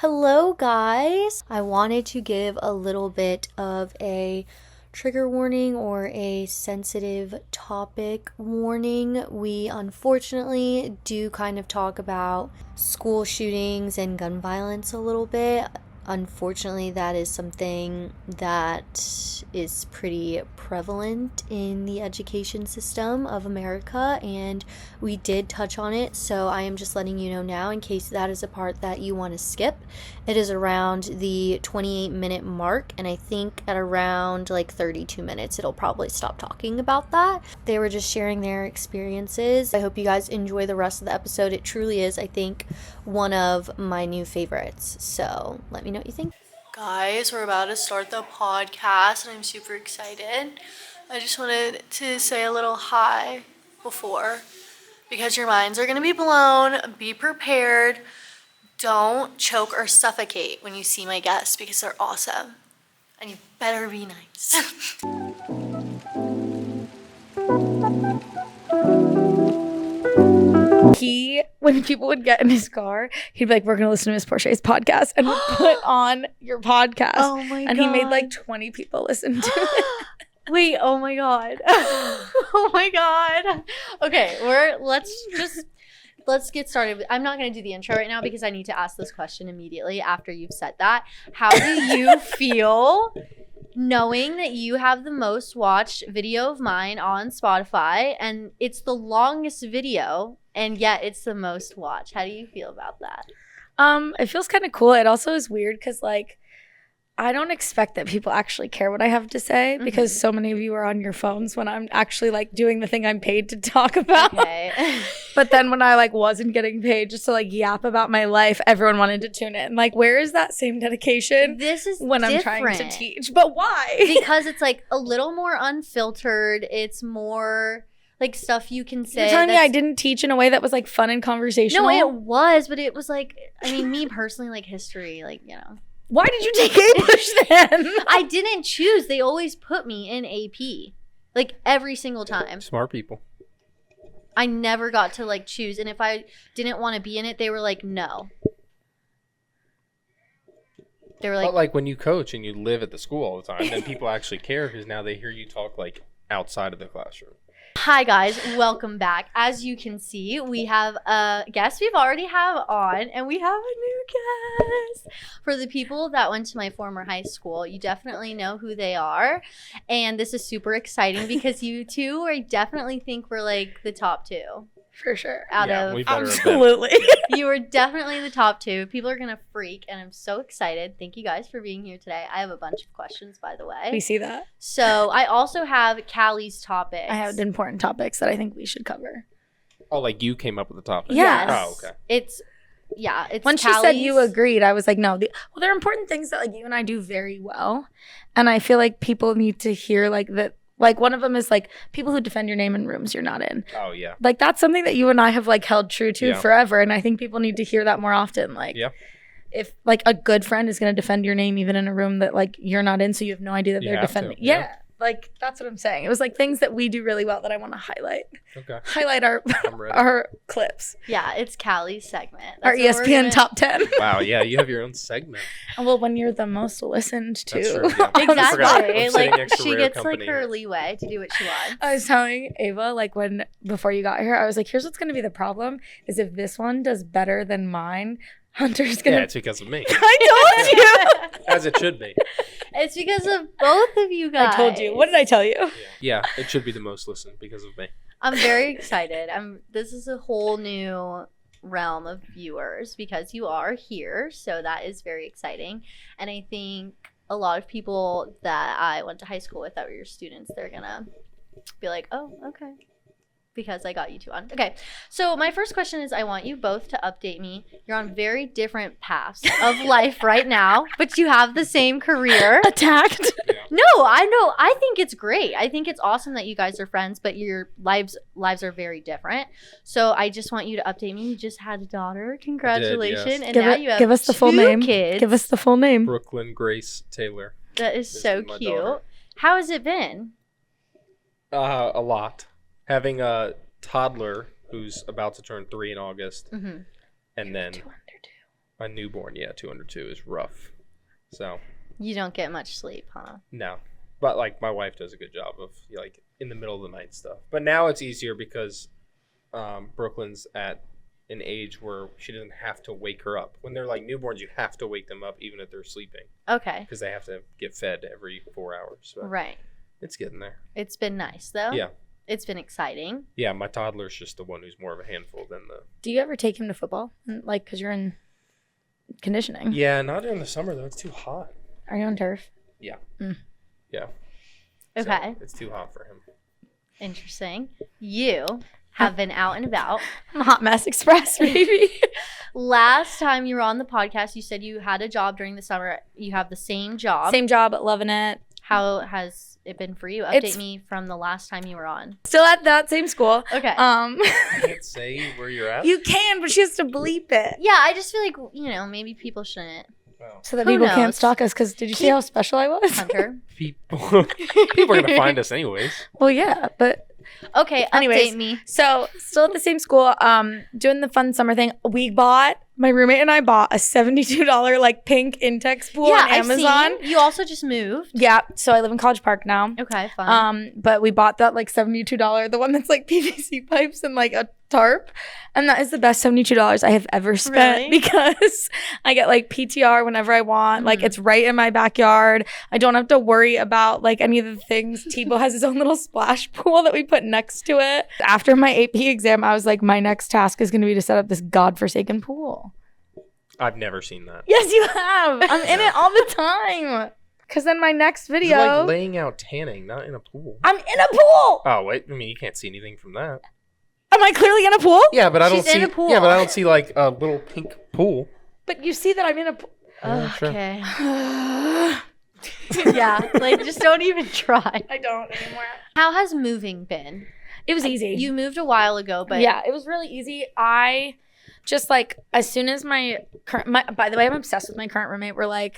Hello guys! I wanted to give a little bit of a trigger warning or a sensitive topic warning. We unfortunately do kind of talk about school shootings and gun violence a little bit. Unfortunately, that is something that is pretty prevalent in the education system of America, and we did touch on it, so I am just letting you know now in case that is a part that you want to skip. It is around the 28-minute mark, and I think at around like 32 minutes it'll probably stop talking about that. They were just sharing their experiences. I hope you guys enjoy the rest of the episode. It truly is, I think, one of my new favorites, so let me know what you think. Guys, we're about to start the podcast and I'm super excited. I just wanted to say a little hi before because your minds are going to be blown. Be prepared. Don't choke or suffocate when you see my guests because they're awesome. And you better be nice. When people would get in his car, he'd be like, we're going to listen to Miss Porsche's podcast, and would put on your podcast. Oh my God. And he made like 20 people listen to it. Wait, oh my God. Oh my God. Okay, let's get started. I'm not going to do the intro right now because I need to ask this question immediately after you've said that. How do you feel knowing that you have the most watched video of mine on Spotify and it's the longest video and yet it's the most watched? How do you feel about that? It feels kind of cool. It also is weird because like I don't expect that people actually care what I have to say because so many of you are on your phones when I'm actually like doing the thing I'm paid to talk about. Okay. But then when I like wasn't getting paid just to like yap about my life, everyone wanted to tune in. Like, where is that same dedication? This is when different. I'm trying to teach. But why? Because it's like a little more unfiltered. It's more like stuff you can say. You're telling me I didn't teach in a way that was like fun and conversational? No, it was, but it was like, I mean, me personally, like history, like, you know. Why did you take English then? I didn't choose. They always put me in AP. Like every single time. Smart people. I never got to like choose. And if I didn't want to be in it, they were like, no. They were like, but like when you coach and you live at the school all the time, then people actually care because now they hear you talk like outside of the classroom. hi guys, welcome back. As you can see, we have a guest we've already have on, and we have a new guest. For the people that went to my former high school, you definitely know who they are, and this is super exciting because you two, I definitely think we're like the top two. For sure. Absolutely. You were definitely the top two. People are going to freak, and I'm so excited. Thank you guys for being here today. I have a bunch of questions, by the way. We see that. So I also have Callie's topics. I have important topics that I think we should cover. Oh, like you came up with the topic? Yes. Oh, okay. It's when she said you agreed, I was like, no. Well, there are important things that like you and I do very well. And I feel like people need to hear like that. Like one of them is like people who defend your name in rooms you're not in. Oh, yeah. Like that's something that you and I have like held true to forever. And I think people need to hear that more often. Like if like a good friend is going to defend your name even in a room that like you're not in, so you have no idea that they're defending. Yeah. Like that's what I'm saying. It was like things that we do really well that I want to highlight. Okay. Highlight our clips. Yeah, it's Callie's segment. Our ESPN top 10. Wow, yeah, you have your own segment. Well, when you're the most listened to. That's true, yeah. Exactly. Like she gets like her leeway to do what she wants. I was telling Ava like before you got here, I was like, here's what's going to be the problem is if this one does better than mine, Hunter's gonna. Yeah, it's because of me. I told you. As it should be. It's because of both of you guys. I told you. What did I tell you? Yeah, it should be the most listened because of me. I'm very excited. This is a whole new realm of viewers because you are here, so that is very exciting. And I think a lot of people that I went to high school with that were your students, they're gonna be like, oh, okay. Because I got you two on. Okay, so my first question is I want you both to update me. You're on very different paths of life right now, but you have the same career. Attacked? No, I know. I think it's great. I think it's awesome that you guys are friends, but your lives are very different. So I just want you to update me. You just had a daughter. Congratulations. Yes. And now you have give us the full name. Kids. Give us the full name. Brooklyn Grace Taylor. That is so cute. Daughter. How has it been? A lot. Having a toddler who's about to turn 3 in August, and then A newborn, 202 is rough. So. You don't get much sleep, huh? No. But, like, my wife does a good job of, like, in the middle of the night stuff. But now it's easier because Brooklyn's at an age where she doesn't have to wake her up. When they're, like, newborns, you have to wake them up even if they're sleeping. Okay. Because they have to get fed every 4 hours. So right. It's getting there. It's been nice, though. Yeah. It's been exciting. Yeah, my toddler's just the one who's more of a handful than the... Do you ever take him to football? Like, because you're in conditioning. Yeah, not during the summer, though. It's too hot. Are you on turf? Yeah. Mm. Yeah. Okay. So it's too hot for him. Interesting. You have been out and about. Hot Mess Express, baby. Last time you were on the podcast, you said you had a job during the summer. You have the same job. Same job, loving it. How has it been for you? Update me from the last time you were on. Still at that same school. Okay. You can't say where you're at? You can, but she has to bleep it. Yeah, I just feel like, maybe people shouldn't. Wow. So that people can't stalk us, because did you see how special I was? Hunter. People are going to find us anyways. Well, yeah, but... Okay, anyways, update me. So, still at the same school, doing the fun summer thing. My roommate and I bought a $72 like pink Intex pool on Amazon. I've seen. You also just moved. Yeah, so I live in College Park now. Okay, fun. But we bought that like $72, the one that's like PVC pipes and like a tarp. And that is the best $72 I have ever spent because I get like PTR whenever I want. Like it's right in my backyard. I don't have to worry about like any of the things. Tebow has his own little splash pool that we put next to it. After my AP exam, I was like, my next task is going to be to set up this godforsaken pool. I've never seen that. Yes, you have. I'm in it all the time. Because then my next video... You're like laying out tanning, not in a pool. I'm in a pool! Oh, wait. I mean, you can't see anything from that. Am I clearly in a pool? Yeah, but I don't see... in a pool. Yeah, but I don't see like a little pink pool. But you see that I'm in a pool. Okay. Yeah, like just don't even try. I don't anymore. How has moving been? It was easy. You moved a while ago, but... Yeah, it was really easy. I just like, as soon as by the way, I'm obsessed with my current roommate. We're like,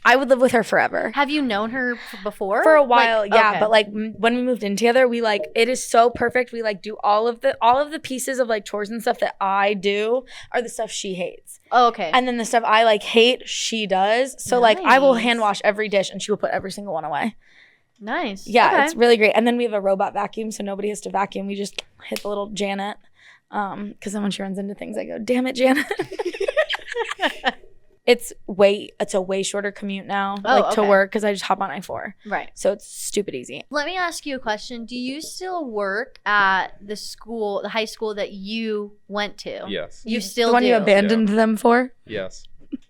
I would live with her forever. Have you known her before? For a while, like, yeah. okay. But like when we moved in together, we like, it is so perfect. We like do all of the pieces of like chores and stuff that I do are the stuff she hates. Oh, okay. And then the stuff I like hate, she does. So like I will hand wash every dish and she will put every single one away. Nice. Yeah, okay. It's really great. And then we have a robot vacuum, so nobody has to vacuum. We just hit the little Janet. Because then when she runs into things, I go, damn it, Janet. It's a way shorter commute now, to work, because I just hop on I-4. Right. So it's stupid easy. Let me ask you a question. Do you still work at the high school that you went to? Yes. You still the one do? you abandoned them for? Yes.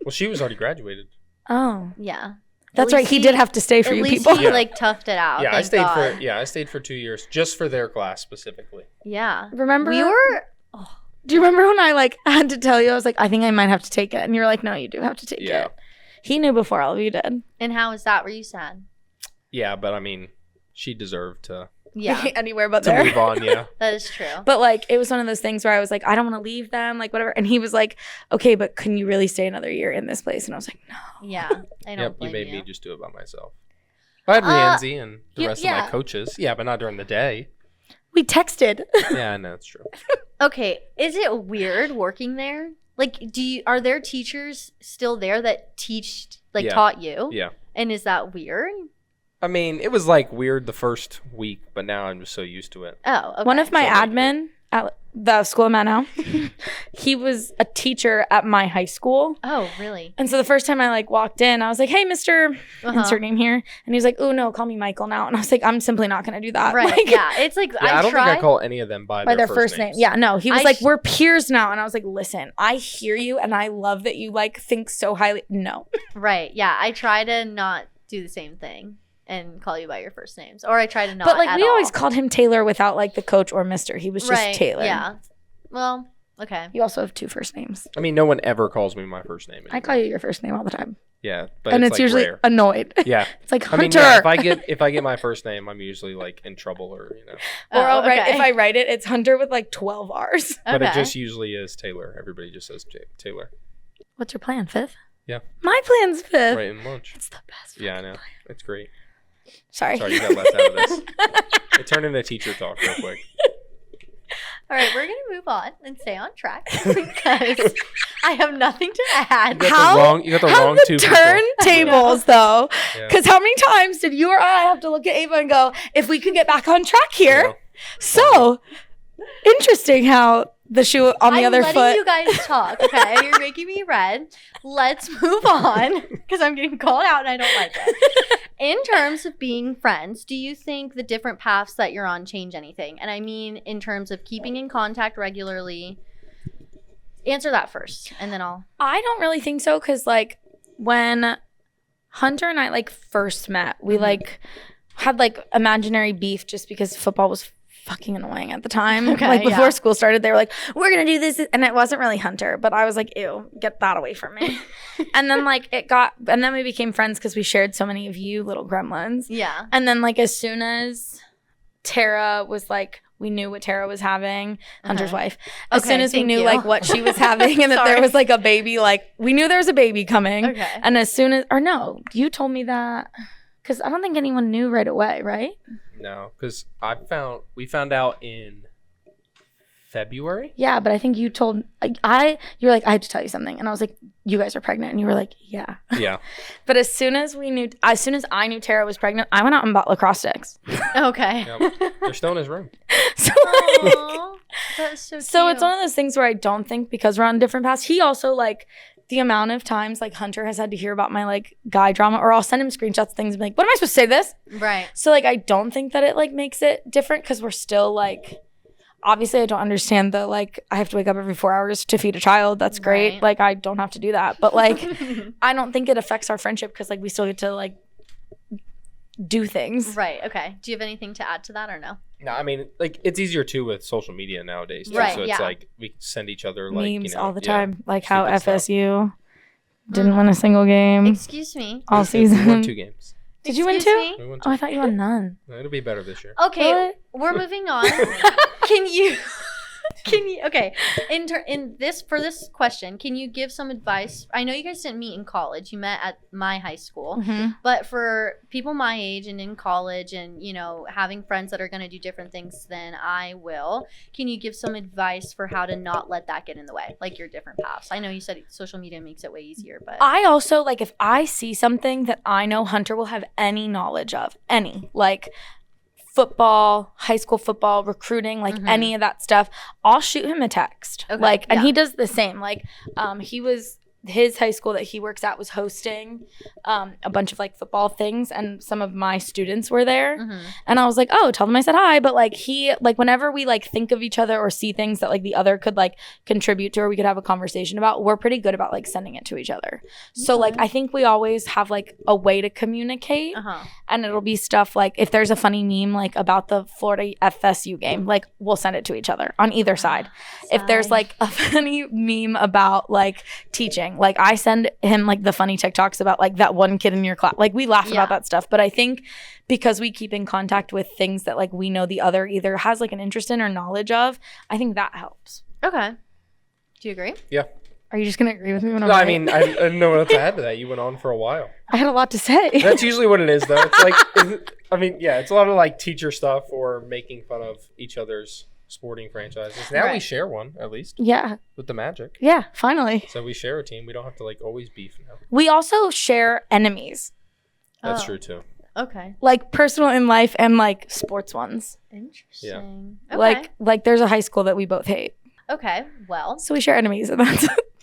Well, she was already graduated. Oh. Yeah. That's right. He did have to stay for you people. At least he like toughed it out. Yeah, Thank God. I stayed for 2 years just for their class specifically. Yeah. Remember? We were... Do you remember when I like had to tell you? I was like, I think I might have to take it. And you were like, no, you do have to take it. He knew before all of you did. And how was that? Were you sad? Yeah, but I mean, she deserved to anywhere but there. move on, yeah. That is true. But like, it was one of those things where I was like, I don't want to leave them, like whatever. And he was like, okay, but can you really stay another year in this place? And I was like, no. Yeah, I don't blame you made me just do it by myself. I had Rianzi and the rest of my coaches. Yeah, but not during the day. We texted. Yeah, no, that's true. Okay, is it weird working there? Like, are there teachers still there that taught you? Yeah. And is that weird? I mean, it was like weird the first week, but now I'm just so used to it. Oh, okay. One of my admin at the school I'm at now, he was a teacher at my high school. Oh, really? And so the first time I like walked in, I was like, hey, Mr. Insert name here. And he was like, oh, no, call me Michael now. And I was like, I'm simply not going to do that. Right. Like, yeah. It's like, I don't think I call any of them by their first name. names. Yeah, no. He was like, we're peers now. And I was like, listen, I hear you and I love that you like think so highly. No. Right. Yeah. I try to not do the same thing and call you by your first names. Or I try to not. But like we always called him Taylor without like the coach or Mr. He was just Taylor. Yeah. Well, okay. You also have 2 first names. I mean, no one ever calls me my first name anymore. I call you your first name all the time. Yeah, but and it's like usually rare. Annoyed. Yeah. It's like Hunter. I mean, yeah, if I get my first name, I'm usually like in trouble or Or I'll write, if I write it, it's Hunter with like 12 R's. But it just usually is Taylor. Everybody just says Taylor. What's your plan? 5th? Yeah. My plan's 5th. Right in lunch. It's the best. Yeah, I know. Plan. It's great. Sorry, you got left out of this. It turned into teacher talk real quick. All right, we're going to move on and stay on track because I have nothing to add. You got the wrong two turntables, though. Because how many times did you or I have to look at Ava and go, if we could get back on track here? Yeah. So, interesting how the shoe on the other foot. I'm letting you guys talk, okay? You're making me red. Let's move on because I'm getting called out and I don't like it. In terms of being friends, do you think the different paths that you're on change anything? And I mean in terms of keeping in contact regularly. Answer that first and then I don't really think so because like when Hunter and I like first met, we like had like imaginary beef just because football was fucking annoying at the time. Okay, like before school started, they were like, we're gonna do this, and it wasn't really Hunter, but I was like, ew, get that away from me. And then like and then we became friends because we shared so many of you little gremlins. Yeah. And then like as soon as Tara was like, we knew what Tara was having, Hunter's wife. As soon as we knew like what she was having and that there was like a baby, like we knew there was a baby coming. Okay. And as soon as, or no, you told me that because I don't think anyone knew right away, right? No, because we found out in February. Yeah, but I think you told you were like, I had to tell you something, and I was like, you guys are pregnant, and you were like, yeah. Yeah. But as soon as I knew Tara was pregnant, I went out and bought lacrosse sticks. Okay. Yep. They're still in his room. So aww, that's so cute. So it's one of those things where I don't think because we're on different paths. He also like. The amount of times like Hunter has had to hear about my like guy drama, or I'll send him screenshots of things and be like, what am I supposed to say this? Right. So like I don't think that it like makes it different because we're still like, obviously I don't understand the like I have to wake up every 4 hours to feed a child. That's great. Right. Like I don't have to do that. But like I don't think it affects our friendship because like we still get to like do things. Right. Okay. Do you have anything to add to that or no? No, I mean, like it's easier too with social media nowadays. Too. Right. So it's like we send each other like memes all the time, like how FSU didn't win a single game. Excuse me. All season. We won 2 games. Did you win 2? We won 2. Oh, I thought you won none. No, it'll be better this year. Okay, we're moving on. Okay, for this question, can you give some advice? I know you guys didn't meet in college. You met at my high school. But for people my age and in college and, you know, having friends that are going to do different things than I will, can you give some advice for how to not let that get in the way? Like your different paths. I know you said social media makes it way easier, but I also, like, if I see something that I know Hunter will have any knowledge of, like football, high school football, recruiting, like any of that stuff, I'll shoot him a text. Okay, and he does the same. Like, his high school that he works at was hosting a bunch of like football things, and some of my students were there. And I was like, oh, tell them I said hi. But like whenever we like think of each other or see things that like the other could like contribute to or we could have a conversation about, we're pretty good about like sending it to each other. So like I think we always have like a way to communicate, and it'll be stuff like if there's a funny meme like about the Florida FSU game, like we'll send it to each other on either side. If there's like a funny meme about like teaching, like I send him like the funny TikToks about like that one kid in your class. Like we laugh about that stuff. But I think because we keep in contact with things that like we know the other either has like an interest in or knowledge of, I think that helps. Okay. Do you agree? Yeah. Are you just going to agree with me when I'm right? I mean, I didn't know what to add to that. You went on for a while. I had a lot to say. That's usually what it is though. It's like, I mean, yeah, it's a lot of like teacher stuff or making fun of each other's sporting franchises. Now we share one, at least. Yeah. With the Magic. Yeah, finally. So we share a team. We don't have to like always beef now. We also share enemies. That's true too. Okay. Like personal in life and like sports ones. Interesting. Yeah. Okay. Like there's a high school that we both hate. Okay. Well. So we share enemies, and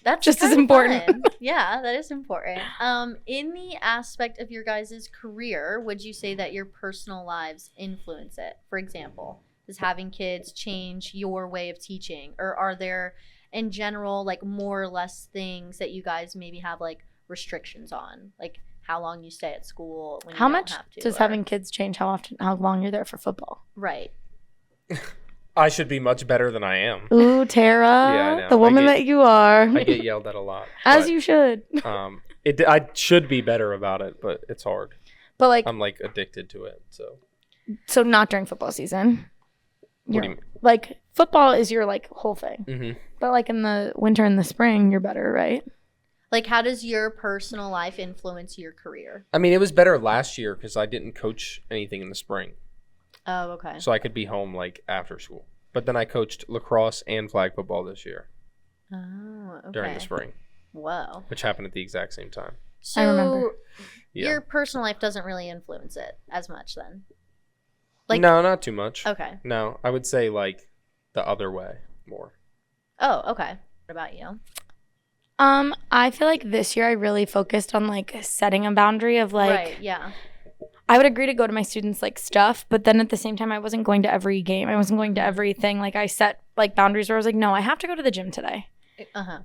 that's just as important. Yeah, that is important. In the aspect of your guys' career, would you say that your personal lives influence it? For example, does having kids change your way of teaching? Or are there, in general, like more or less things that you guys maybe have like restrictions on? Like how long you stay at school when you don't have to? How much does having kids change how long you're there for football? Right. I should be much better than I am. Ooh, Tara. Yeah, I know. The woman that you are. I get yelled at a lot. As you should. I should be better about it, but it's hard. But like I'm like addicted to it, So not during football season. What do you mean? Like football is your like whole thing. But like in the winter and the spring, you're better, right? Like how does your personal life influence your career? I mean, it was better last year because I didn't coach anything in the spring. Oh, okay. So I could be home like after school. but then I coached lacrosse and flag football this year. Oh, okay. During the spring. Whoa. Which happened at the exact same time. So I remember. Your personal life doesn't really influence it as much then? No, not too much. Okay. No, I would say like the other way more. Oh, okay. What about you? I feel like this year I really focused on like setting a boundary of like, right, yeah. I would agree to go to my students like stuff, but then at the same time I wasn't going to every game. I wasn't going to everything. Like I set like boundaries where I was like, no, I have to go to the gym today.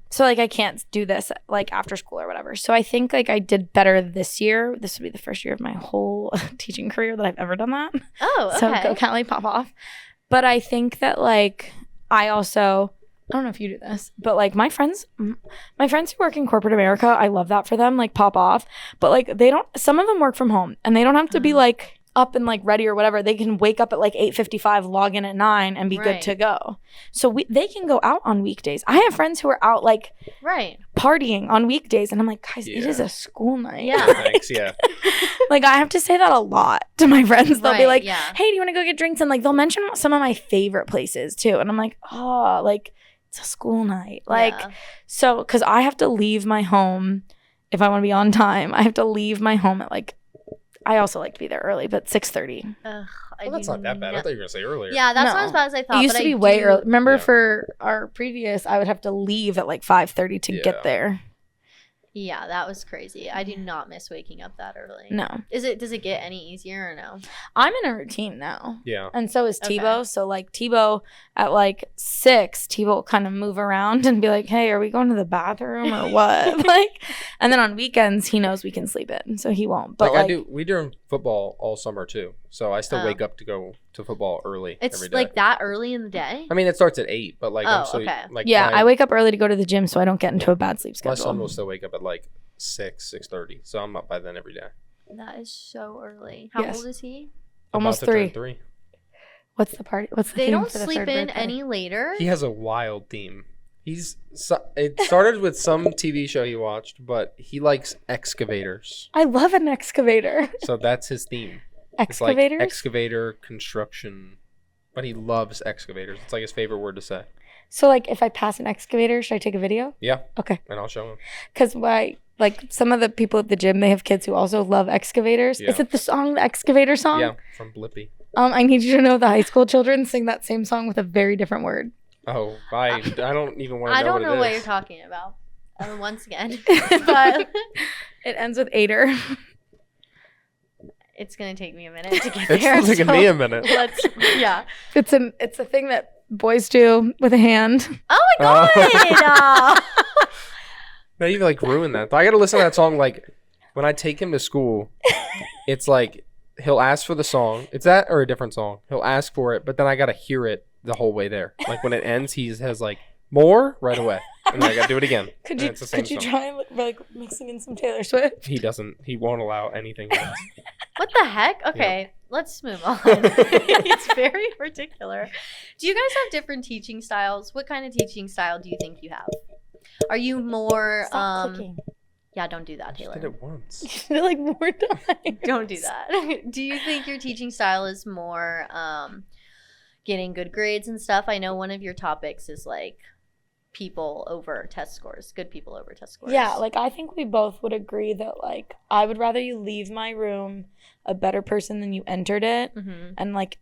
So like I can't do this like after school or whatever. So I think like I did better this year. This would be the first year of my whole teaching career that I've ever done that. Oh, okay. So go Callie, pop off. But I think that like I don't know if you do this, but like my friends who work in corporate America, I love that for them, like pop off. But like some of them work from home and they don't have to be like up and like ready or whatever. They can wake up at like 8:55, log in at 9 and be good to go. So they can go out on weekdays. I have friends who are out like partying on weekdays and I'm like, guys, it is a school night. Yeah. Thanks, yeah. Like I have to say that a lot to my friends. They'll be like, yeah. hey, do you want to go get drinks? And like they'll mention some of my favorite places too. And I'm like, oh, like it's a school night. Like, so, because I have to leave my home if I want to be on time. I have to leave my home at like, I also like to be there early, but 6:30. Well, that's not that bad. I thought you were going to say earlier. Yeah, that's not as bad as I thought. It used to be way early. Remember for our previous, I would have to leave at like 5:30 to get there. Yeah, that was crazy. I do not miss waking up that early. No. Does it get any easier or no? I'm in a routine now. Yeah. And so is Tebow. So like Tebow at like 6, Tebow will kind of move around and be like, hey, are we going to the bathroom or what? Like, and then on weekends he knows we can sleep in, so he won't. But like we do football all summer too. So I still wake up to go to football early every day. It's like that early in the day? I mean, it starts at 8, but like I'm so like I wake up early to go to the gym so I don't get into a bad sleep schedule. My son will still wake up at like 6:30, so I'm up by then every day. That is so early. How old is he? Almost 3. What's the party? What's the They theme don't for the sleep third in birthday? any later. He has a wild theme. It started with some TV show he watched, but he likes excavators. I love an excavator. So that's his theme. Excavators? It's like excavator construction, but he loves excavators. It's like his favorite word to say. So like if I pass an excavator, should I take a video? Yeah. Okay. And I'll show him. Because like some of the people at the gym, they have kids who also love excavators. Yeah. Is it the excavator song? Yeah, from Blippi. I need you to know the high school children sing that same song with a very different word. Oh, I don't even want to know. I don't know what you're talking about. Once again, but it ends with Ader. It's gonna take me a minute to get there. It's taking me a minute. It's a thing that boys do with a hand. Oh my god! Now you like ruined that. I got to listen to that song like when I take him to school. It's like he'll ask for the song. It's that or a different song. He'll ask for it, but then I got to hear it the whole way there. Like when it ends, he has like more right away, and then I got to do it again. Could you try like mixing in some Taylor Swift? He doesn't. He won't allow anything else. What the heck? Okay, let's move on. It's very particular. Do you guys have different teaching styles? What kind of teaching style do you think you have? Are you more Stop clicking. Yeah, don't do that, Taylor. I did it once. You did it like more times. Don't do that. Do you think your teaching style is more getting good grades and stuff? I know one of your topics is like people over test scores, good people over test scores. Yeah, like I think we both would agree that like I would rather you leave my room a better person than you entered it. Mm-hmm. And like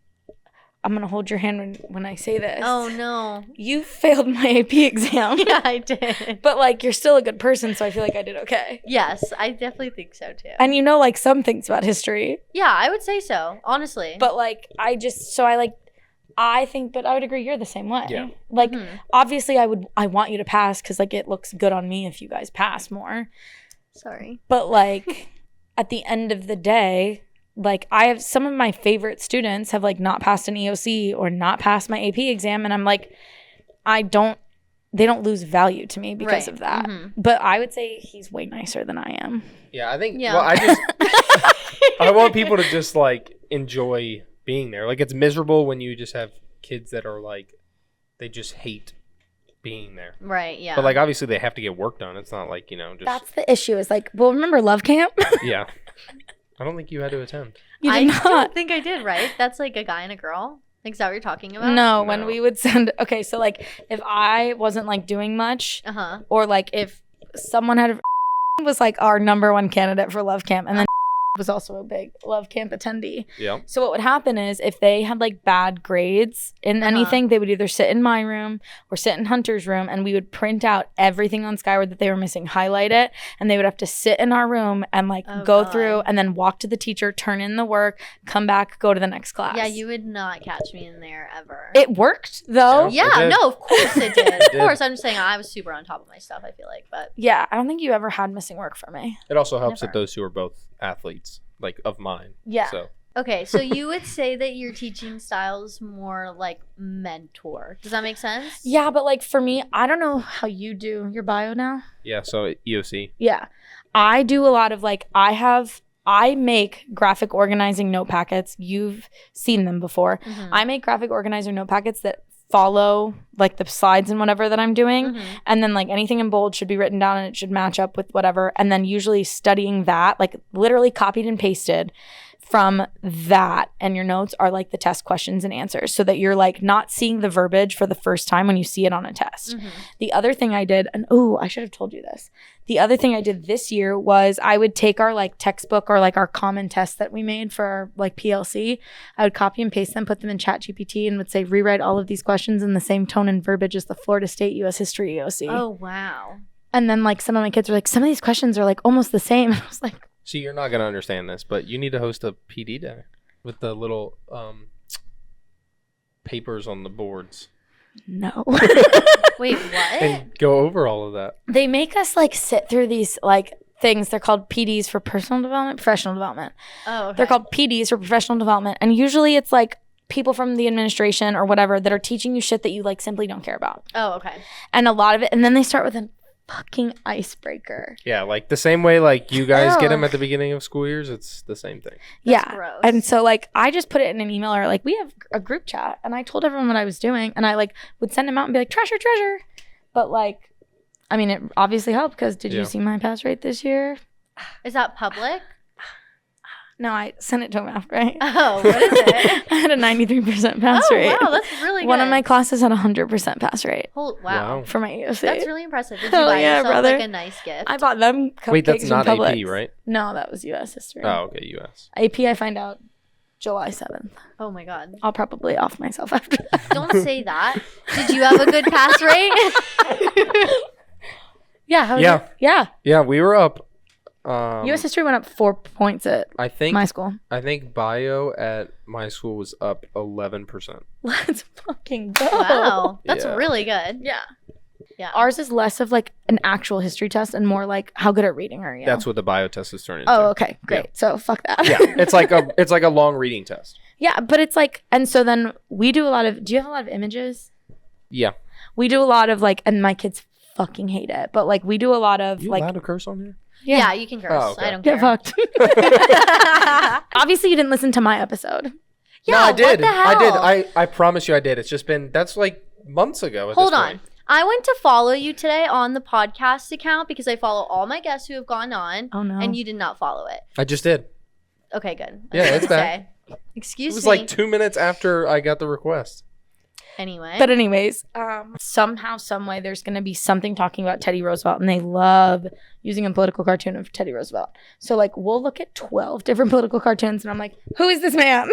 I'm gonna hold your hand when I say this. Oh no, you failed my AP exam. Yeah, I did. But like you're still a good person, so I feel like I did okay. Yes, I definitely think so too. And you know like some things about history. Yeah, I would say so, honestly. But like I think, but I would agree you're the same way. Yeah. Like obviously I want you to pass because like it looks good on me if you guys pass more. Sorry. But like at the end of the day, like I have some of my favorite students have like not passed an EOC or not passed my AP exam, and I'm like, they don't lose value to me because of that. Mm-hmm. But I would say he's way nicer than I am. Yeah, I think. Yeah. Well, I want people to just like enjoy being there. Like it's miserable when you just have kids that are like they just hate being there. Right, yeah. But like obviously they have to get work done. It's not like, just that's the issue. Is like, well, remember Love Camp? Yeah. I don't think you had to attend. I don't think I did, right? That's like a guy and a girl. Like, is that what you're talking about? No, when we would send, okay, so like if I wasn't like doing much, or like if someone was like our number one candidate for Love Camp, and then was also a big Love Camp attendee. Yeah. So what would happen is if they had like bad grades in anything, they would either sit in my room or sit in Hunter's room, and we would print out everything on Skyward that they were missing, highlight it, and they would have to sit in our room and like go through and then walk to the teacher, turn in the work, come back, go to the next class. Yeah, you would not catch me in there ever. It worked though. Yeah, no, of course it did. Of course, I'm just saying I was super on top of my stuff, I feel like, but yeah, I don't think you ever had missing work for me. It also helps that those two are both athletes, like of mine. Yeah. So. Okay, so you would say that your teaching style is more like mentor. Does that make sense? Yeah, but like for me, I don't know how you do your bio now. Yeah, so EOC. Yeah. I do a lot of like, I make graphic organizing note packets. You've seen them before. I make graphic organizer note packets that follow like the slides and whatever that I'm doing, and then like anything in bold should be written down and it should match up with whatever, and then usually studying that, like literally copied and pasted from that, and your notes are like the test questions and answers, so that you're like not seeing the verbiage for the first time when you see it on a test. The other thing I did, and I should have told you this, the other thing I did this year was I would take our like textbook or like our common tests that we made for our like PLC, I would copy and paste them, put them in ChatGPT, and would say rewrite all of these questions in the same tone and verbiage as the Florida State US History EOC. Oh wow. And then like some of my kids were like, some of these questions are like almost the same. And I was like, see, you're not gonna understand this, but you need to host a PD day with the little papers on the boards. No. Wait, what? And go over all of that. They make us like sit through these like things. They're called PDs for personal development, professional development. Oh, okay. They're called PDs for professional development. And usually it's like people from the administration or whatever that are teaching you shit that you like simply don't care about. Oh, okay. And a lot of it, and then they start with a fucking icebreaker. Yeah, like the same way like you guys get them at the beginning of school years, it's the same thing. That's gross. And so like I just put it in an email, or like we have a group chat, and I told everyone what I was doing, and I like would send them out and be like treasure. But like, I mean, it obviously helped because did you see my pass rate this year? Is that public? No, I sent it to him after. Right? Oh, what is it? I had a 93% pass rate. Oh, wow, that's really good. One of my classes had a 100% pass rate. Wow. For my EOC. That's really impressive. Did you buy yourself brother. like a nice gift? I bought them cupcakes. Wait, that's not Publix. AP, right? No, that was US history. Oh, okay, US. AP, I find out July 7th. Oh my God. I'll probably off myself after that. Don't say that. Did you have a good pass rate? Yeah. How was it? Yeah. Yeah, we were up. US history went up 4 points at my school. I think bio at my school was up 11%. Let's fucking go. Wow. That's really good. Yeah. Ours is less of like an actual history test and more like how good at reading are you? That's what the bio test is turning into. Oh, okay. Great. Yeah. So fuck that. Yeah. It's like a long reading test. Yeah, but it's like, and so then we do a lot of, do you have a lot of images? Yeah. We do a lot of like, and my kids fucking hate it, but like we do a lot of you like. You allowed to curse on here? Yeah, you can curse. Oh, okay. I don't care. Get fucked. Obviously, you didn't listen to my episode. Yeah, no, I did. What the hell? I did. I promise you I did. It's just been, that's like months ago. Hold on. I went to follow you today on the podcast account because I follow all my guests who have gone on. Oh, no. And you did not follow it. I just did. Okay, good. Yeah, it's bad. Excuse me. It was like 2 minutes after I got the request. Anyway. But anyways, somehow, some way, there's going to be something talking about Teddy Roosevelt, and they love using a political cartoon of Teddy Roosevelt. So like, we'll look at 12 different political cartoons, and I'm like, who is this man?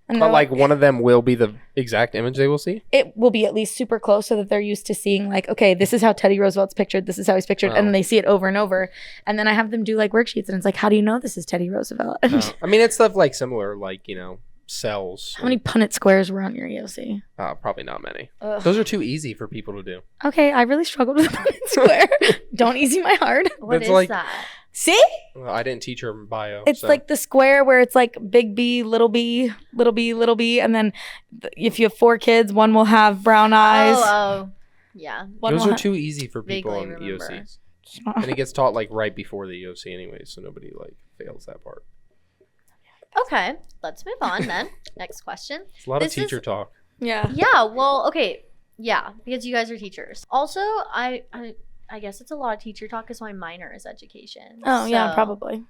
And but like one of them will be the exact image they will see? It will be at least super close so that they're used to seeing like, okay, this is how Teddy Roosevelt's pictured. This is how he's pictured. And they see it over and over. And then I have them do like worksheets, and it's like, how do you know this is Teddy Roosevelt? I mean, it's stuff like similar, like, you know, cells. How many Punnett squares were on your EOC? Probably not many. Those are too easy for people to do. Okay, I really struggled with a Punnett square. Don't easy my heart. What is like, that? See? Well, I didn't teach her bio. It's like the square where it's like big B, little b, little b, little b, and then if you have 4 kids, one will have brown eyes. Oh, yeah. Those are too easy for people on EOCs. And it gets taught like right before the EOC anyway, so nobody like fails that part. Okay, let's move on then. Next question. It's a lot of teacher talk. Yeah. Yeah, well, okay. Yeah, because you guys are teachers. Also, I guess it's a lot of teacher talk because my minor is education. Oh, yeah, probably.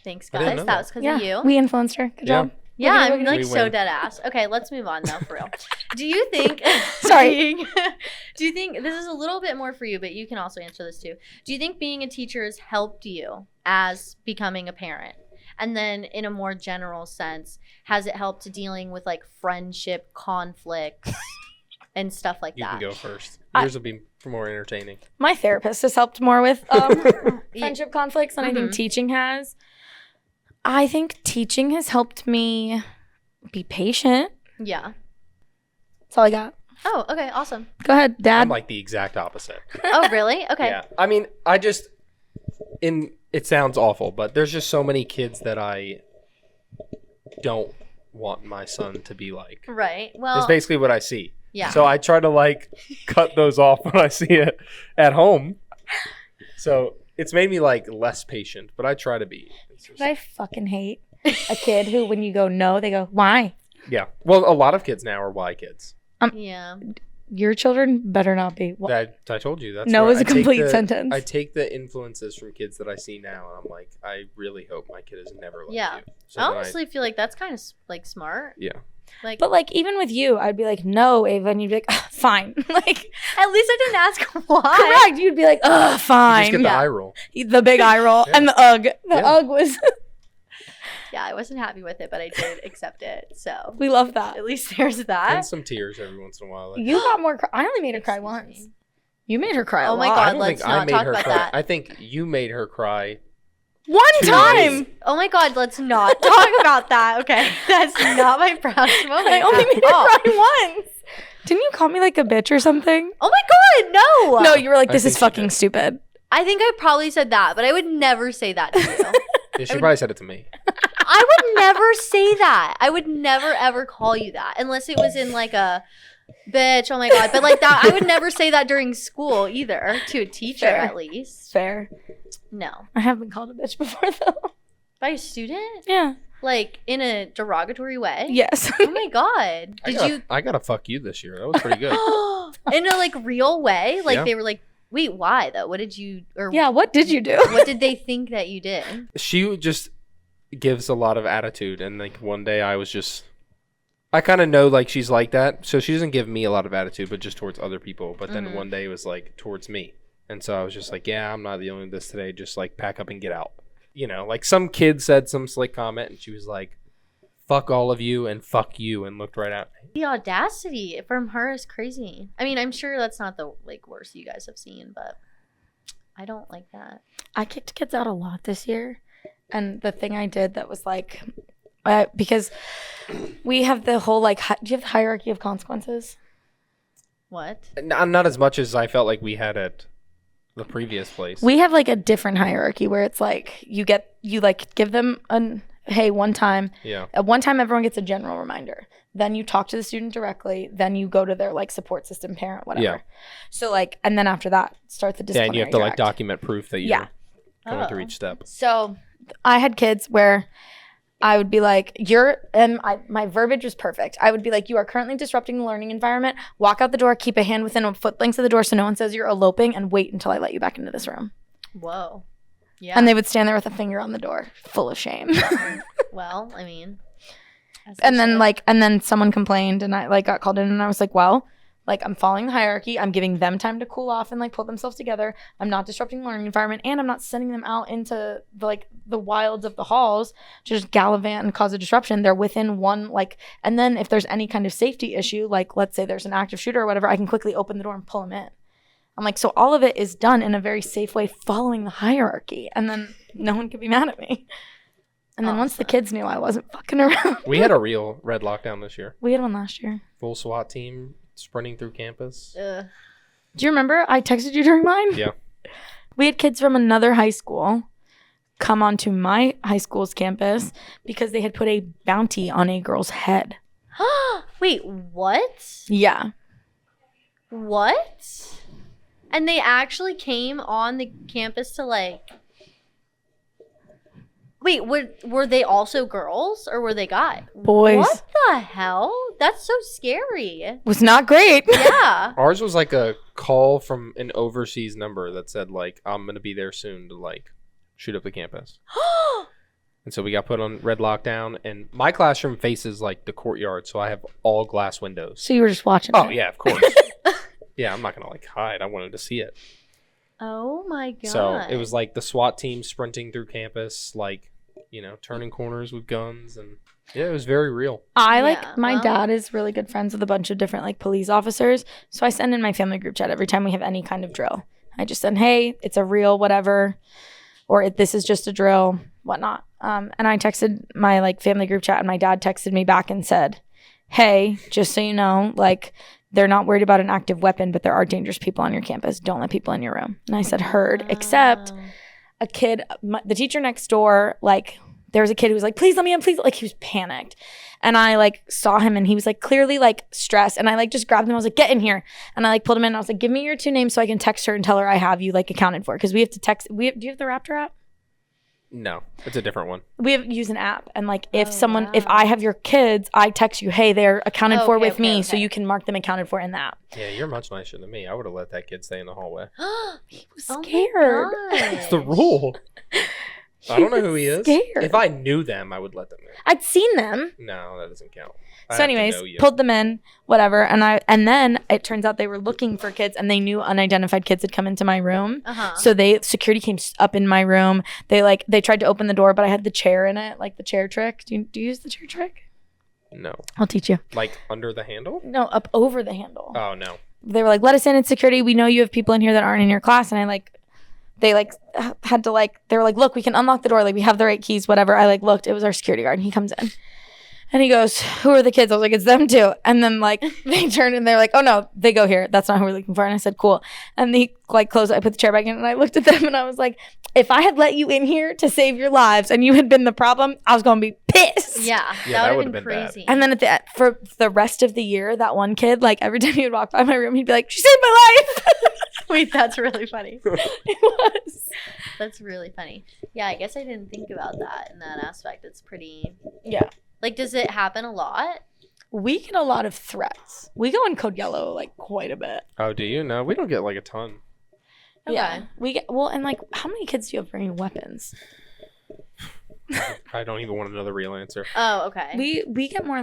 Thanks, guys. That was because of you. We influenced her. Good job. Yeah, I'm like so dead ass. Okay, let's move on though, for real. Do you think Sorry. Do you think this is a little bit more for you, but you can also answer this too. Do you think being a teacher has helped you as becoming a parent? And then in a more general sense, has it helped to dealing with like friendship conflicts and stuff like that? You can go first. Yours will be more entertaining. My therapist has helped more with friendship conflicts than I think teaching has. I think teaching has helped me be patient. Yeah. That's all I got. Oh, okay, awesome. Go ahead, Dad. I'm like the exact opposite. Oh, really? Okay. Yeah. I mean, it sounds awful, but there's just so many kids that I don't want my son to be like. Right. Well, it's basically what I see. Yeah. So I try to like cut those off when I see it at home. So it's made me like less patient, but I try to be. But I fucking hate a kid who, when you go no, they go, why? Yeah. Well, a lot of kids now are why kids. Yeah. Your children better not be. That I told you. That's no is a complete sentence. I take the influences from kids that I see now, and I'm like, I really hope my kid is never like you. So I honestly feel like that's kind of like smart. Yeah. Like, but like even with you, I'd be like, no, Ava, and you'd be like, fine. Like at least I didn't ask why. Correct. You'd be like, fine. You just get the eye roll. The big eye roll and the ugh. The ugh was. Yeah, I wasn't happy with it, but I did accept it. So we love that. At least there's that. And some tears every once in a while. Like, you got more. I only made her cry once. You made her cry a lot. Oh my God, let's not talk about that. I think you made her cry. One time. Oh my God, let's not talk about that. Okay, that's not my proudest moment. I only made her cry once. Didn't you call me like a bitch or something? Oh my God, no. No, you were like, this is fucking stupid. I think I probably said that, but I would never say that to you. Yeah, she probably said it to me. I would never say that. I would never ever call you that unless it was in like a bitch. Oh my God. But like that, I would never say that during school either to a teacher. Fair. At least. Fair. No. I have been called a bitch before though. By a student? Yeah. Like in a derogatory way? Yes. Oh my God. I gotta fuck you this year. That was pretty good. In a like real way? Like they were like, wait, why though? What did you what did you do? What did they think that you did? She just gives a lot of attitude, and like one day I kind of know like she's like that, so she doesn't give me a lot of attitude, but just towards other people. But then one day it was like towards me, and so I was just like, yeah, I'm not the only this today. Just like pack up and get out. You know, like some kid said some slick comment, and she was like, fuck all of you and fuck you, and looked right at me. The audacity from her is crazy. I mean, I'm sure that's not the like worst you guys have seen, but I don't like that. I kicked kids out a lot this year. And the thing I did that was like, because we have the whole like, do you have the hierarchy of consequences? What? Not as much as I felt like we had at the previous place. We have like a different hierarchy where it's like you like give them hey, one time. Yeah. At one time, everyone gets a general reminder. Then you talk to the student directly. Then you go to their like support system, parent, whatever. Yeah. So like, and then after that, start the disciplinary. Yeah, and you have to like document proof that you're going through each step. So I had kids where I would be like, my verbiage was perfect. I would be like, you are currently disrupting the learning environment. Walk out the door, keep a hand within a foot length of the door so no one says you're eloping, and wait until I let you back into this room. Whoa. Yeah. And they would stand there with a finger on the door, full of shame. Well, I mean. And then someone complained, and I like got called in, and I was like, well, like I'm following the hierarchy. I'm giving them time to cool off and like pull themselves together. I'm not disrupting the learning environment, and I'm not sending them out into the wilds of the halls to just gallivant and cause a disruption. They're within one and then if there's any kind of safety issue, like let's say there's an active shooter or whatever, I can quickly open the door and pull them in. I'm like, so all of it is done in a very safe way, following the hierarchy, and then no one could be mad at me. And then once the kids knew I wasn't fucking around. We had a real red lockdown this year. We had one last year. Full SWAT team sprinting through campus. Do you remember I texted you during mine? Yeah. We had kids from another high school come onto my high school's campus because they had put a bounty on a girl's head. Wait, what? Yeah. What? And they actually came on the campus to like... Wait, were they also girls or were they guys? Boys. What the hell? That's so scary. It was not great. Yeah. Ours was like a call from an overseas number that said like, I'm going to be there soon to like shoot up the campus. And so we got put on red lockdown, and my classroom faces like the courtyard, so I have all glass windows. So you were just watching Oh, it. yeah, of course. Yeah, I'm not going to like hide. I wanted to see it. Oh my god. So it was like the SWAT team sprinting through campus, like, you know, turning corners with guns, and yeah, it was very real. My dad is really good friends with a bunch of different like police officers. So I send in my family group chat every time we have any kind of drill. I just send, hey, it's a real whatever, or this is just a drill, whatnot. And I texted my like family group chat, and my dad texted me back and said, hey, just so you know, like, they're not worried about an active weapon, but there are dangerous people on your campus. Don't let people in your room. And I said, heard, except a kid, the teacher next door, like, there was a kid who was like, please let me in, please. Like, he was panicked. And I like saw him, and he was like clearly like stressed. And I like just grabbed him. I was like, get in here. And I like pulled him in. And I was like, give me your 2 names so I can text her and tell her I have you like accounted for. Because we have to text. Do you have the Raptor app? No, it's a different one. We use an app, and like if I have your kids, I text you, hey, they're accounted for with me, so you can mark them accounted for in the app. Yeah, you're much nicer than me. I would have let that kid stay in the hallway. He was scared. It's the rule. I don't know who he is. Scared. If I knew them, I would let them in. I'd seen them. No, that doesn't count. So anyways, pulled them in, whatever. And then it turns out they were looking for kids, and they knew unidentified kids had come into my room. So security came up in my room. They tried to open the door, but I had the chair in it, like the chair trick. Do you use the chair trick? No. I'll teach you. Like under the handle? No, up over the handle. Oh, no. They were like, let us in, it's security. We know you have people in here that aren't in your class. And they had to they were like, look, we can unlock the door. Like, we have the right keys, whatever. I looked, it was our security guard, and he comes in. And he goes, who are the kids? I was like, it's them too. And then they turned and they're like, oh no, they go here. That's not who we're looking for. And I said, cool. And he closed it. I put the chair back in, and I looked at them, and I was like, if I had let you in here to save your lives and you had been the problem, I was going to be pissed. Yeah, that would have been crazy. Bad. And then for the rest of the year, that one kid, every time he would walk by my room, he'd be like, she saved my life. Wait, that's really funny. It was. That's really funny. Yeah, I guess I didn't think about that in that aspect. It's pretty... Yeah. Does it happen a lot? We get a lot of threats. We go in code yellow quite a bit. Oh, do you? No, we don't get a ton. Okay. Yeah. We get and how many kids do you have bringing weapons? I don't even want to know the real answer. Oh, okay. We get more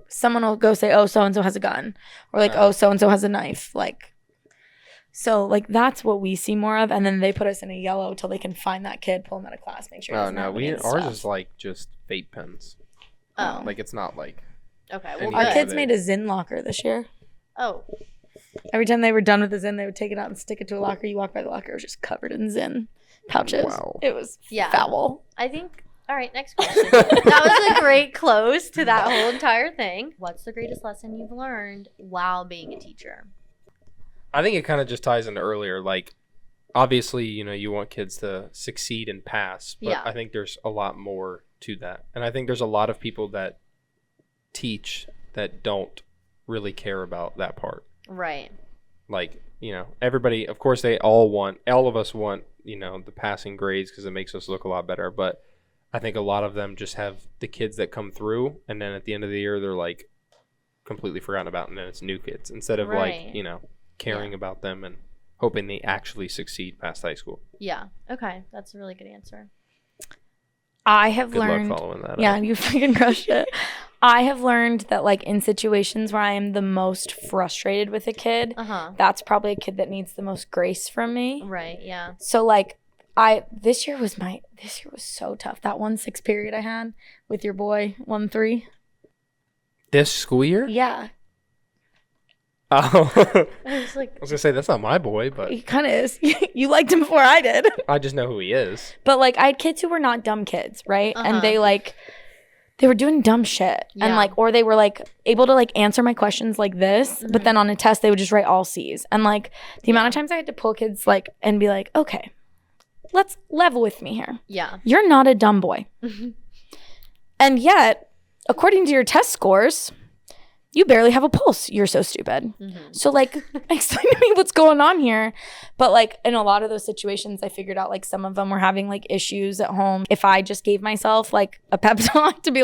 someone will go say, oh, so and so has a gun, or oh, so and so has a knife, So that's what we see more of, and then they put us in a yellow till they can find that kid, pull him out of class, make sure. Oh no, ours is just vape pens. Oh, it's not okay. Well, our kids made a Zyn locker this year. Oh. Every time they were done with the Zyn, they would take it out and stick it to a locker. You walk by the locker, it was just covered in Zyn pouches. Wow. It was foul. I think. All right, next question. That was a great close to that whole entire thing. What's the greatest lesson you've learned while being a teacher? I think it kind of just ties into earlier. Obviously, you want kids to succeed and pass, but I think there's a lot more to that. And I think there's a lot of people that teach that don't really care about that part. Right. Everybody, of course, all of us want, the passing grades because it makes us look a lot better. But I think a lot of them just have the kids that come through, and then at the end of the year, they're completely forgotten about, and then it's new kids instead of caring about them and hoping they actually succeed past high school. Yeah. Okay. That's a really good answer. I have learned. Good luck following that. Yeah, up. You freaking crushed it. I have learned that in situations where I am the most frustrated with a kid, that's probably a kid that needs the most grace from me. Right. Yeah. So this year was so tough. That 1-6 period I had with your boy 1-3. This school year? Yeah. Oh. I was gonna say that's not my boy, but he kind of is. You liked him before I did. I just know who he is. But I had kids who were not dumb kids, right? And they were doing dumb shit, and or they were able to answer my questions like this, but then on a test they would just write all C's. And the amount of times I had to pull kids and be like, okay, let's level with me here. Yeah, you're not a dumb boy, and yet according to your test scores, you barely have a pulse. You're so stupid. So explain to me what's going on here. But in a lot of those situations, I figured out some of them were having issues at home. If I just gave myself a pep talk to be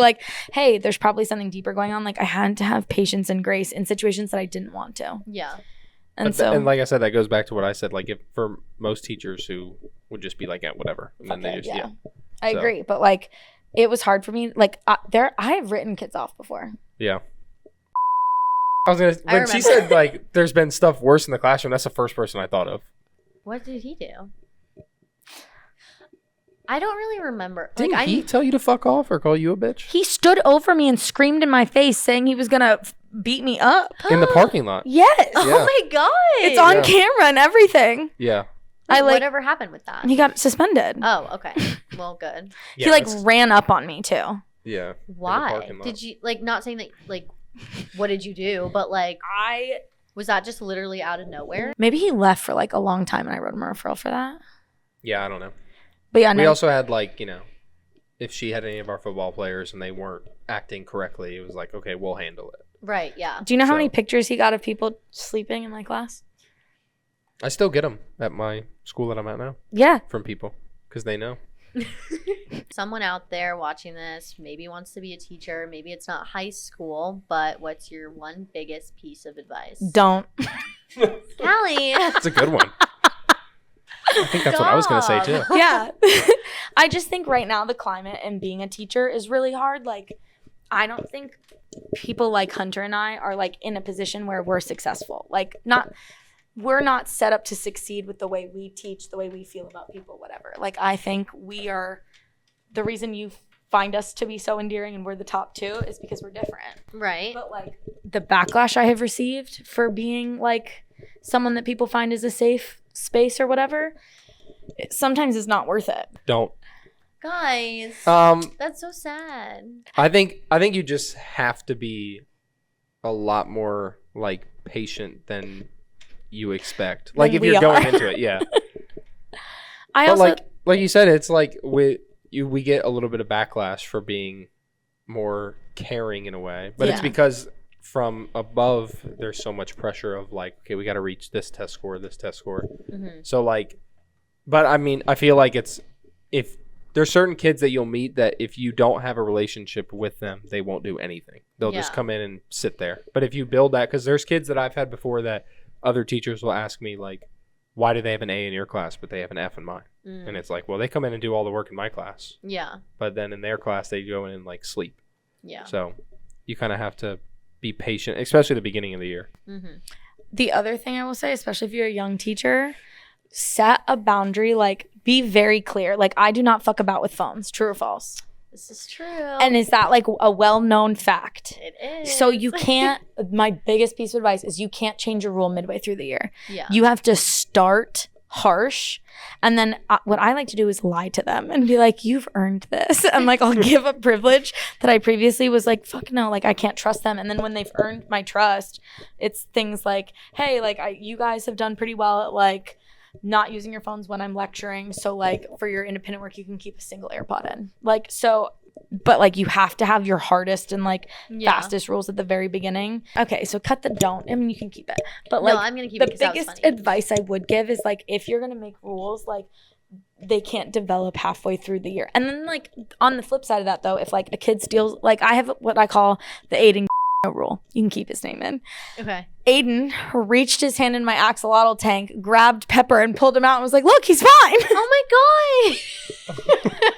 hey, there's probably something deeper going on. I had to have patience and grace in situations that I didn't want to. Yeah. And and like I said, that goes back to what I said. If for most teachers who would just be yeah, whatever, and then they just I agree. But like, it was hard for me. Like, I have written kids off before. Yeah. When she said like there's been stuff worse in the classroom, that's the first person I thought of. What did he do? I don't really remember. Didn't he tell you to fuck off or call you a bitch? He stood over me and screamed in my face saying he was going to beat me up. In the parking lot? Yes. Oh my God. It's on camera and everything. Yeah. Whatever happened with that? He got suspended. Oh, okay. Well, good. He ran up on me too. Yeah. Why? Did you, not saying that, what did you do? But was that just literally out of nowhere? Maybe he left for a long time and I wrote him a referral for that. Yeah, I don't know. But yeah, we also had if she had any of our football players and they weren't acting correctly, it was like, okay, we'll handle it. Right, yeah. Do you know how many pictures he got of people sleeping in my class? I still get them at my school that I'm at now. Yeah. From people because they know. Someone out there watching this maybe wants to be a teacher. Maybe it's not high school, but what's your one biggest piece of advice? Don't. Callie. That's a good one. I think that's what I was going to say too. Yeah. I just think right now the climate and being a teacher is really hard. I don't think people like Hunter and I are in a position where we're successful. We're not set up to succeed with the way we teach, the way we feel about people, whatever. I think we are, the reason you find us to be so endearing and we're the top two is because we're different. Right. But the backlash I have received for being someone that people find is a safe space or whatever, it sometimes is not worth it. Don't. Guys, that's so sad. I think you just have to be a lot more patient than you expect. If you're going into it, yeah. But you said, it's we get a little bit of backlash for being more caring in a way, but it's because from above there's so much pressure of okay, we got to reach this test score. Mm-hmm. So but I mean, I feel it's if there's certain kids that you'll meet that if you don't have a relationship with them, they won't do anything. They'll just come in and sit there. But if you build that, because there's kids that I've had before that other teachers will ask me why do they have an A in your class but they have an F in mine? And it's well, they come in and do all the work in my class. Yeah. But then in their class they go in and sleep. Yeah. So you kind of have to be patient, especially at the beginning of the year. Mm-hmm. The other thing I will say, especially if you're a young teacher, set a boundary. Be very clear. I do not fuck about with phones. True or false? This is true. And is that a well-known fact? It is. So you can't, my biggest piece of advice is you can't change a rule midway through the year. Yeah. You have to start harsh. And then what I like to do is lie to them and be you've earned this. And I'll give a privilege that I previously was fuck no, I can't trust them. And then when they've earned my trust, it's things hey, you guys have done pretty well at not using your phones when I'm lecturing. So for your independent work, you can keep a single AirPod in. But you have to have your hardest and fastest rules at the very beginning. Okay, so cut the don't. I mean, you can keep it. But no, I'm gonna keep it. The biggest advice I would give is if you're gonna make rules, they can't develop halfway through the year. And then on the flip side of that though, if a kid steals, I have what I call the Aiden rule. You can keep his name in. Okay. Aiden reached his hand in my axolotl tank, grabbed Pepper and pulled him out and was look, he's fine. Oh my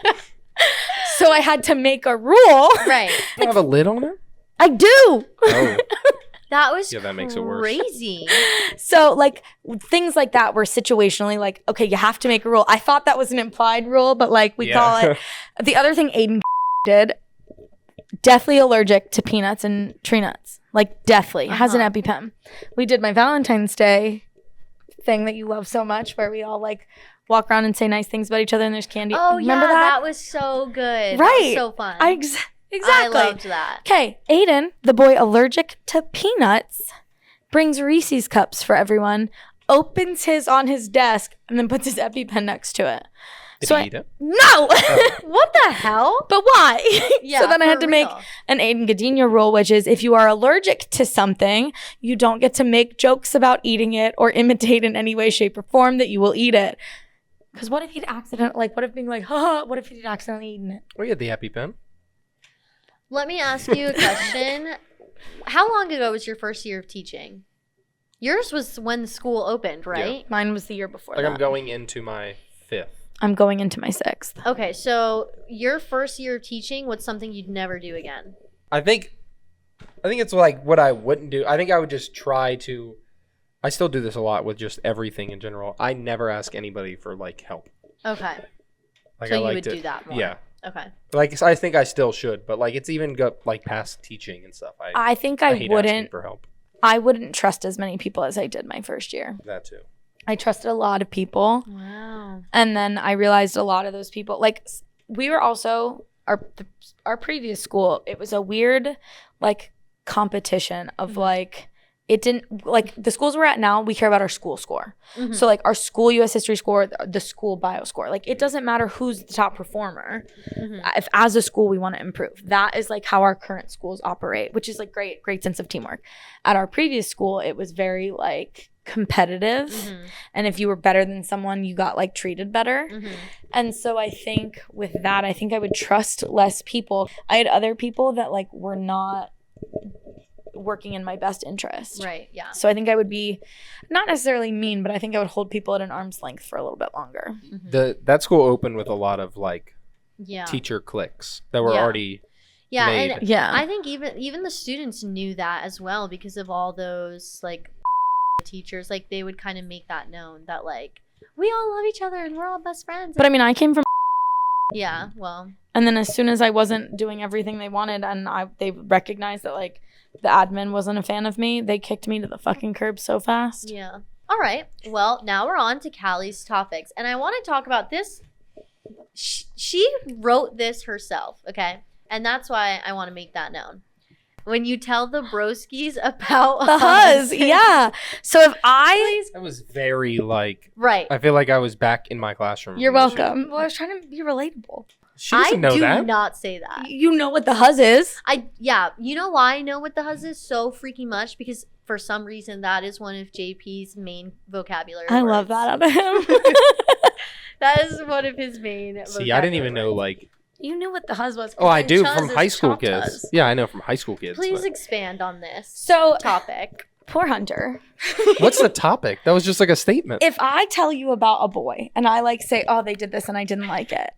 God. So I had to make a rule. Right. Do you have a lid on it? I do. Oh. That was that makes it worse. Crazy. So things like that were situationally okay, you have to make a rule. I thought that was an implied rule, but we call it. The other thing Aiden did, deathly allergic to peanuts and tree nuts. Deathly. Has an EpiPen. We did my Valentine's Day thing that you love so much where we all walk around and say nice things about each other and there's candy. Oh, remember that was so good. Right. That was so fun. Exactly. I loved that. Okay, Aiden, the boy allergic to peanuts, brings Reese's cups for everyone, opens his on his desk, and then puts his EpiPen next to it. Did he eat it? No! Oh. What the hell? But why? Yeah, so then I had to make an Aiden Gadenia rule, which is if you are allergic to something, you don't get to make jokes about eating it or imitate in any way, shape, or form that you will eat it. Because what if he'd accidentally, what if being haha, what if he'd accidentally eaten it? Well, you had the EpiPen. Let me ask you a question. How long ago was your first year of teaching? Yours was when the school opened, right? Yeah. Mine was the year before I'm going into my 5th. I'm going into my 6th. Okay, so your first year of teaching, what's something you'd never do again? I think it's like what I wouldn't do. I think I would just try to. I still do this a lot with just everything in general. I never ask anybody for like help. Okay. Like so I you like would to, do that more. Yeah. Okay. Like I think I still should, but like it's even got like past teaching and stuff. I think I hate wouldn't asking for help. I wouldn't trust as many people as I did my first year. That too. I trusted a lot of people. Wow. And then I realized a lot of those people, like we were also our previous school, it was a weird like competition of like it didn't like the schools we're at now, we care about our school score. Mm-hmm. So like our school US history score, the school bio score, like it doesn't matter who's the top performer. Mm-hmm. If as a school we want to improve, that is like how our current schools operate, which is like great sense of teamwork. At our previous school, it was very like competitive, and if you were better than someone, you got like treated better. And so I think with that, I think I would trust less people. I had other people that like were not working in my best interest. Right, yeah. So I think I would be not necessarily mean, but I think I would hold people at an arm's length for a little bit longer. That school opened with a lot of like teacher cliques that were already made. And I think even the students knew that as well because of all those like teachers. Like they would kind of make that known that like we all love each other and we're all best friends. But I mean, I came from and then as soon as I wasn't doing everything they wanted and they recognized that like the admin wasn't a fan of me, they kicked me to the fucking curb so fast. Yeah. All right. Well, now we're on to Callie's topics. And I want to talk about this. She wrote this herself, okay? And that's why I want to make that known. When you tell the broskies about the huzz, yeah. So if that was very like right. I feel like I was back in my classroom. You're welcome. Well, I was trying to be relatable. She doesn't know that. I do not say that. You know what the huzz is? You know why I know what the huzz is so freaking much? Because for some reason that is one of JP's main vocabulary I words. love that out of him. That is one of his main See, I didn't even know like you knew what the huzz was. Oh, I do from high school kids. Yeah, I know from high school kids. Please expand on this topic. Poor Hunter. What's the topic? That was just like a statement. If I tell you about a boy and I like say, oh, they did this and I didn't like it.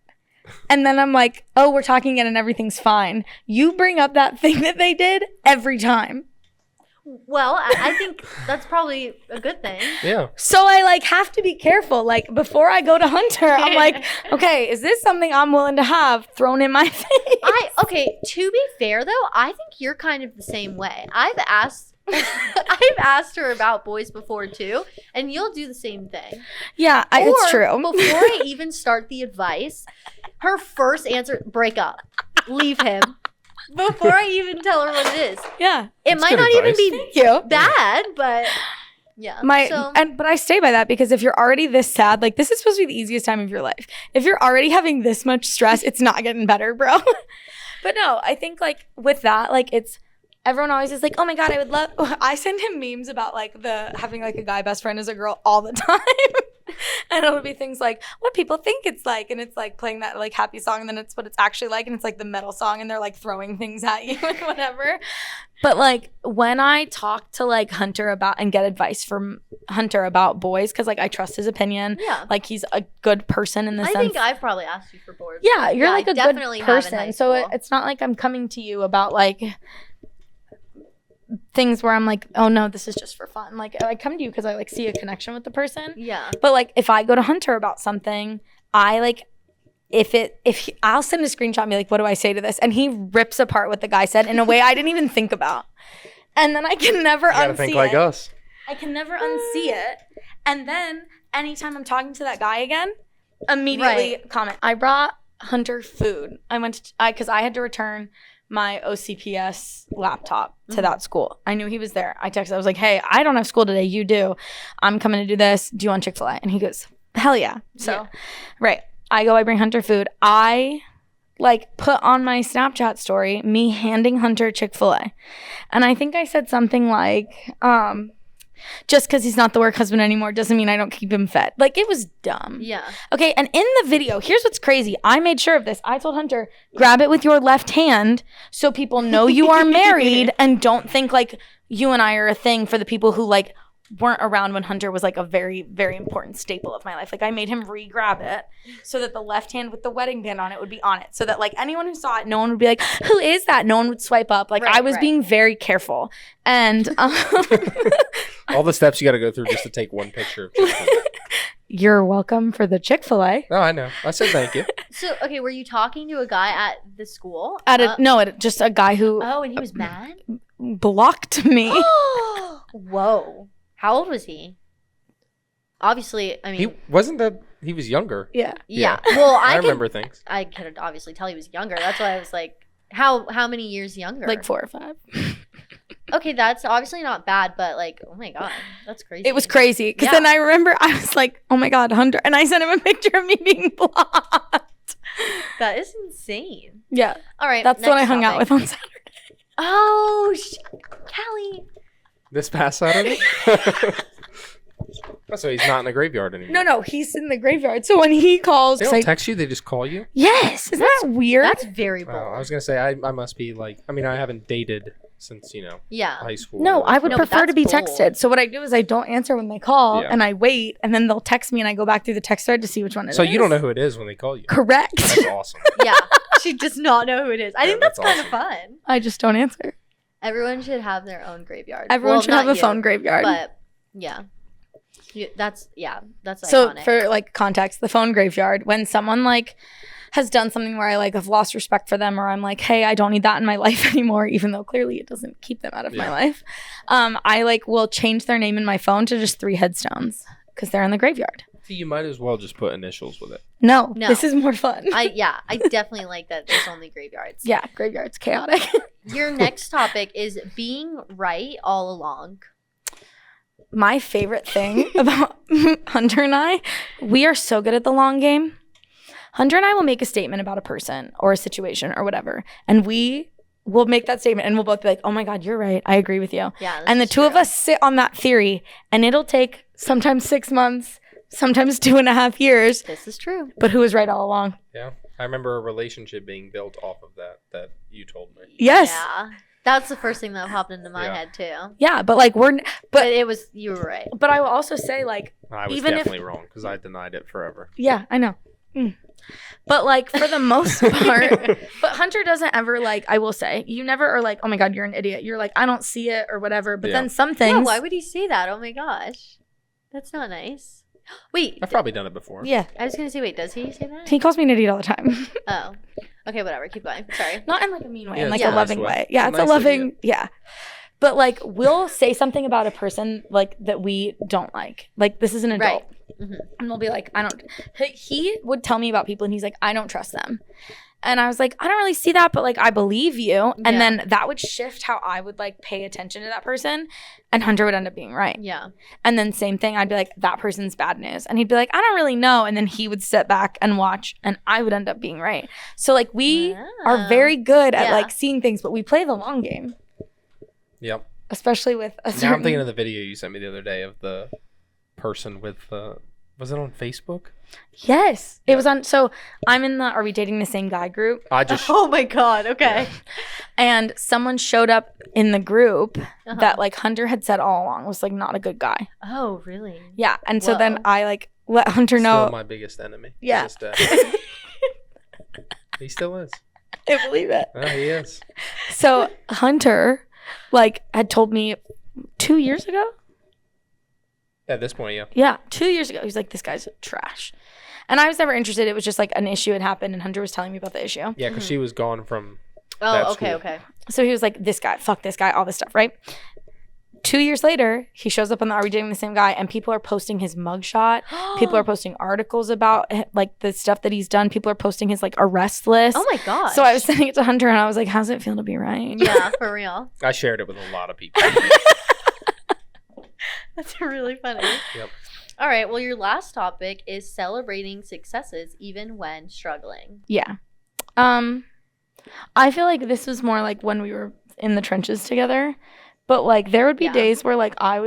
And then I'm like, oh, we're talking again and everything's fine. You bring up that thing that they did every time. Well, I think that's probably a good thing. Yeah. So I like have to be careful. Like before I go to Hunter, I'm like, okay, is this something I'm willing to have thrown in my face? Okay, to be fair though, I think you're kind of the same way. I've asked her about boys before too, and you'll do the same thing. Yeah, it's true. Before I even start the advice, her first answer, break up. Leave him. Before I even tell her what it is. Yeah. It might not even be bad, but yeah. But I stay by that because if you're already this sad, like this is supposed to be the easiest time of your life. If you're already having this much stress, it's not getting better, bro. But no, I think like with that, like it's everyone always is like, oh my God, I send him memes about like having like a guy best friend as a girl all the time. And it'll be things like what people think it's like, and it's like playing that like happy song, and then it's what it's actually like, and it's like the metal song, and they're like throwing things at you and whatever. But like when I talk to like Hunter about and get advice from Hunter about boys, because like I trust his opinion. Yeah. Like he's a good person in the sense. I think I've probably asked you for boys. Yeah, you're like a good person. So it's not like I'm coming to you about like things where I'm like, oh no, this is just for fun. Like I come to you because I like see a connection with the person. Yeah. But like if I go to Hunter about something, I like I'll send a screenshot and be like, what do I say to this? And he rips apart what the guy said in a way I didn't even think about. And then I can never unsee think like us. I can never unsee it. And then anytime I'm talking to that guy again, immediately comment. I brought Hunter food. Because I had to return my OCPS laptop to that school. I knew he was there. I texted. I was like, hey, I don't have school today. You do. I'm coming to do this. Do you want Chick-fil-A? And he goes, hell yeah. So, right. I bring Hunter food. I like put on my Snapchat story me handing Hunter Chick-fil-A. And I think I said something like, just because he's not the work husband anymore doesn't mean I don't keep him fed. Like, it was dumb. Yeah. Okay, and in the video, here's what's crazy. I made sure of this. I told Hunter, grab it with your left hand so people know you are married and don't think, like, you and I are a thing for the people who, like, weren't around when Hunter was like a very, very important staple of my life. Like I made him re-grab it so that the left hand with the wedding band on it would be on it. So that like anyone who saw it, no one would be like, who is that? No one would swipe up. Like I was being very careful. And all the steps you got to go through just to take one picture of Chick-fil-A. You're welcome for the Chick-fil-A. No, I know. I said thank you. So, okay, were you talking to a guy at the school? Just a guy who... Oh, and he was mad? Blocked me. Whoa. How old was he? Obviously, I mean... He was younger. Yeah. Well, I remember things. I could obviously tell he was younger. That's why I was like, how many years younger? Like 4 or 5. Okay, that's obviously not bad, but like, oh my God, that's crazy. It was crazy. Because then I remember I was like, oh my God, Hunter. And I sent him a picture of me being blocked. That is insane. Yeah. All right. That's what I hung out with on Saturday. Oh, Callie. This past Saturday? So he's not in the graveyard anymore. No, he's in the graveyard. So when he calls... They don't text you, they just call you? Yes. Isn't that weird? That's very bold. I was going to say, I must be like... I mean, I haven't dated since, high school. No, I would prefer to be texted. So what I do is I don't answer when they call, and I wait, and then they'll text me, and I go back through the text thread to see which one it is. So you don't know who it is when they call you? Correct. That's awesome. Yeah. She does not know who it is. I think that's kind of fun. I just don't answer. Everyone should have their own graveyard. Everyone should have a phone graveyard. But, yeah. That's so iconic. For like context, the phone graveyard, when someone like has done something where I like have lost respect for them, or I'm like, hey, I don't need that in my life anymore, even though clearly it doesn't keep them out of my life, I like will change their name in my phone to just 3 headstones because they're in the graveyard. See, you might as well just put initials with it. No, this is more fun. I definitely like that there's only graveyards. Yeah, graveyard's chaotic. Your next topic is being right all along. My favorite thing about Hunter and I, we are so good at the long game. Hunter and I will make a statement about a person or a situation or whatever, and we will make that statement and we'll both be like, oh my God, you're right. I agree with you. Yeah, and the two of us sit on that theory, and it'll take sometimes 6 months, sometimes 2.5 years. This is true. But who was right all along? Yeah. I remember a relationship being built off of that you told me. Yes. Yeah. That's the first thing that popped into my head too. Yeah, but like but you were right. But I will also say like I was definitely wrong because I denied it forever. Yeah, I know. But like for the most part, but Hunter doesn't ever like, I will say, you never are like, oh my God, you're an idiot. You're like, I don't see it or whatever. But then some things. No, why would he say that? Oh my gosh. That's not nice. Wait. I've probably done it before. Yeah. I was going to say, wait, does he say that? He calls me an idiot all the time. Oh. Okay, whatever. Keep going. Sorry. Not in like a mean way, in like a a loving way. Yeah, it's a loving, But like we'll say something about a person like that we don't like. Like this is an adult. Right. Mm-hmm. And we'll be like, he would tell me about people and he's like, I don't trust them. And I was like, I don't really see that, but like I believe you. And then that would shift how I would like pay attention to that person, and Hunter would end up being right. Yeah. And then same thing, I'd be like, that person's bad news. And he'd be like, I don't really know. And then he would sit back and watch, and I would end up being right. So like we are very good at like seeing things, but we play the long game. Yep. Especially with a certain... Now I'm thinking of the video you sent me the other day of the person with was it on Facebook? Yes. It was on, so I'm in the Are We Dating the Same Guy group. Oh my God, okay. Yeah. And someone showed up in the group that like Hunter had said all along was like not a good guy. Oh, really? Yeah. And so then I like let Hunter know. Still my biggest enemy. Yeah. He still is. I believe it. Oh, he is. So Hunter like had told me 2 years ago. At this point, yeah. Yeah, 2 years ago. He's like, this guy's trash. And I was never interested. It was just like an issue had happened, and Hunter was telling me about the issue. Yeah, because she was gone from okay. So he was like, this guy, fuck this guy, all this stuff, right? 2 years later, he shows up on the Are We Dating the Same Guy, and people are posting his mugshot. People are posting articles about like the stuff that he's done. People are posting his like arrest list. Oh my God. So I was sending it to Hunter, and I was like, how's it feel to be right? Yeah, for real. I shared it with a lot of people. That's really funny. Yep. All right. Well, your last topic is celebrating successes even when struggling. Yeah. I feel like this was more like when we were in the trenches together. But like there would be days where like I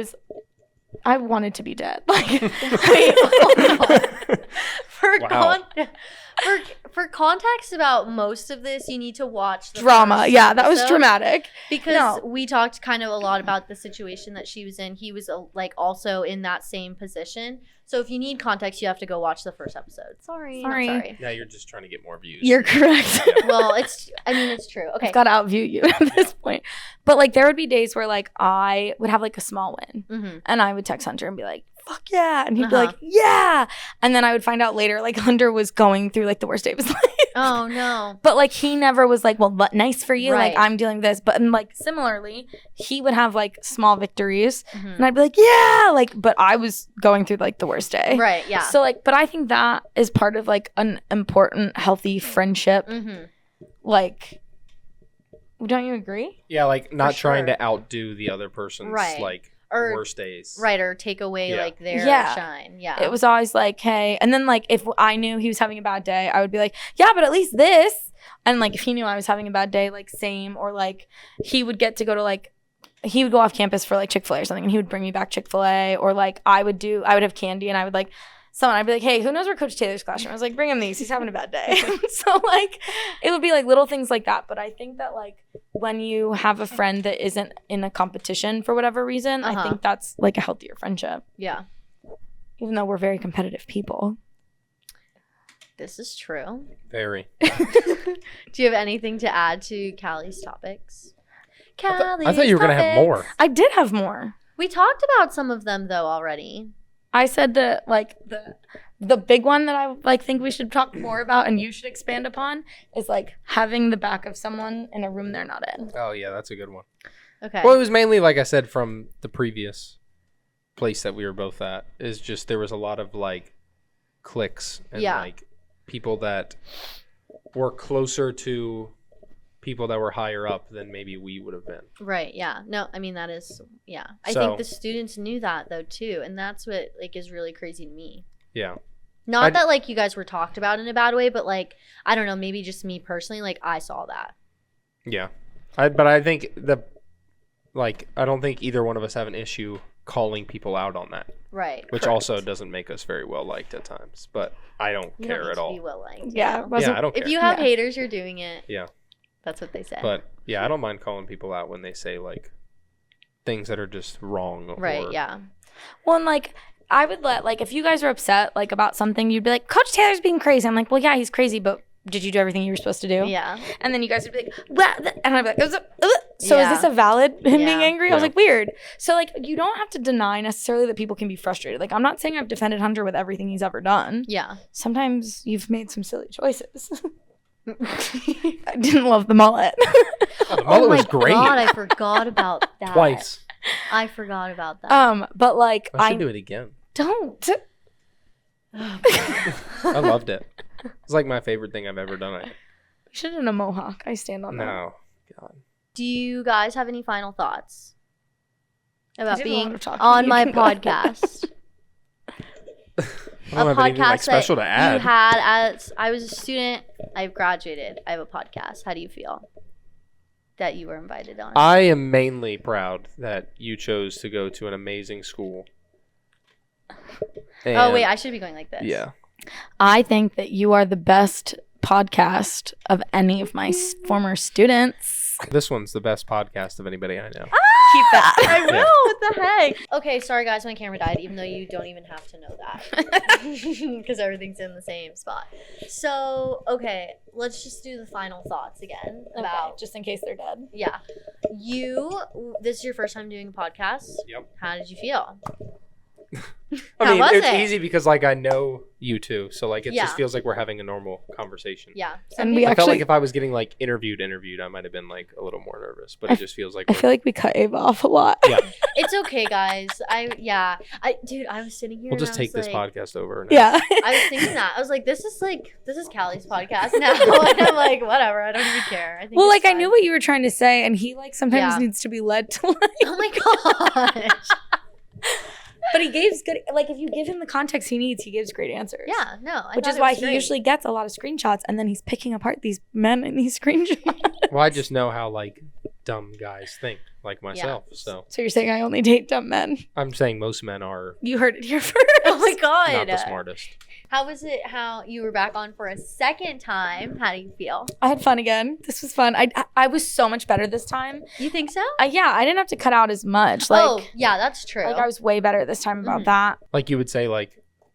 wanted to be dead. Like wait, hold on. For context about most of this, you need to watch the drama. Yeah, that was dramatic. Because we talked kind of a lot about the situation that she was in. He was like also in that same position. So if you need context, you have to go watch the first episode. Sorry. Now you're just trying to get more views. You're correct. Yeah. Well, it's true. Okay. I've got to outview you at this point. But like there would be days where like I would have like a small win and I would text Hunter and be like, fuck yeah. And he'd be like, yeah. And then I would find out later like Hunter was going through like the worst day of his life. Oh no. But like he never was like, well, but nice for you. Right. Like I'm dealing with this. But and like similarly, he would have like small victories and I'd be like, yeah. Like, but I was going through like the worst day. Right. Yeah. So like, but I think that is part of like an important, healthy friendship. Like, don't you agree? Yeah, like not trying to outdo the other person's like worst days. Right, or take away like their shine. Yeah. It was always like, hey, and then like if I knew he was having a bad day, I would be like, yeah, but at least this. And like if he knew I was having a bad day, like same, or like he would get to go to like, he would go off campus for like Chick-fil-A or something and he would bring me back Chick-fil-A, or like I would have candy and I would like, I'd be like, hey, who knows where Coach Taylor's classroom? I was like, bring him these. He's having a bad day. So, like, it would be, like, little things like that. But I think that, like, when you have a friend that isn't in a competition for whatever reason, I think that's, like, a healthier friendship. Yeah. Even though we're very competitive people. This is true. Very. Do you have anything to add to Callie's topics? I thought you were going to have more. I did have more. We talked about some of them, though, already. I said that like the big one that I like think we should talk more about and you should expand upon is like having the back of someone in a room they're not in. Oh yeah, that's a good one. Okay. Well, it was mainly like I said from the previous place that we were both at, is just there was a lot of like cliques and like people that were closer to people that were higher up than maybe we would have been. Right. Yeah. No, I mean, that is, I think the students knew that though too. And that's what like is really crazy to me. Yeah. Not that like you guys were talked about in a bad way, but like, I don't know, maybe just me personally, like I saw that. Yeah. But I think I don't think either one of us have an issue calling people out on that. Right. Which also doesn't make us very well liked at times, but I don't care at all. Be well liked. Yeah. I don't care. If you have haters, you're doing it. Yeah. That's what they say. But yeah, I don't mind calling people out when they say like things that are just wrong. Right. Yeah. Well, and like I would let like if you guys were upset like about something, you'd be like, Coach Taylor's being crazy. I'm like, well, yeah, he's crazy, but did you do everything you were supposed to do? Yeah. And then you guys would be like, well, and I'd be like, so is this a valid him being angry? I was like, weird. So like you don't have to deny necessarily that people can be frustrated. Like I'm not saying I've defended Hunter with everything he's ever done. Yeah. Sometimes you've made some silly choices. I didn't love the mullet. The mullet was great. God, I forgot about that. Twice. I forgot about that. But like I should do it again. Don't. I loved it. It's like my favorite thing I've ever done. You should have done a mohawk. I stand on that. No. God. Do you guys have any final thoughts about being on my podcast? I don't have anything like special to add. You had as I was a student, I've graduated. I have a podcast. How do you feel that you were invited on? I am mainly proud that you chose to go to an amazing school. Oh wait, I should be going like this. Yeah. I think that you are the best podcast of any of my former students. This one's the best podcast of anybody I know. Keep that. I will. What the heck? Okay, sorry guys, my camera died, even though you don't even have to know that. Because everything's in the same spot. So, okay, let's just do the final thoughts again. About just in case they're dead. Yeah. This is your first time doing a podcast? Yep. How did you feel? I mean, it's easy because like I know you two, so like it just feels like we're having a normal conversation. Yeah. And I felt like if I was getting like interviewed, I might have been like a little more nervous, but it just feels like I feel like we cut Ava off a lot. Yeah. It's okay, guys. I was sitting here. We'll just take this podcast over. Now. Yeah. I was thinking that. I was like, this is Callie's podcast now. And I'm like, whatever. I don't even care. I think like fine. I knew what you were trying to say, and he like sometimes needs to be led to like. Oh my gosh. But he gives good, like if you give him the context he needs, he gives great answers. Yeah, no. Which is why he usually gets a lot of screenshots and then he's picking apart these men in these screenshots. Well, I just know how like dumb guys think. like myself. So you're saying I only date dumb men? I'm saying most men are. You heard it here first. Oh my God. Not the smartest. How was it how you were back on for a second time? How do you feel? I had fun again. This was fun. I was so much better this time. You think so? Yeah, I didn't have to cut out as much. Yeah, that's true. Like I was way better this time about that. Like you would say like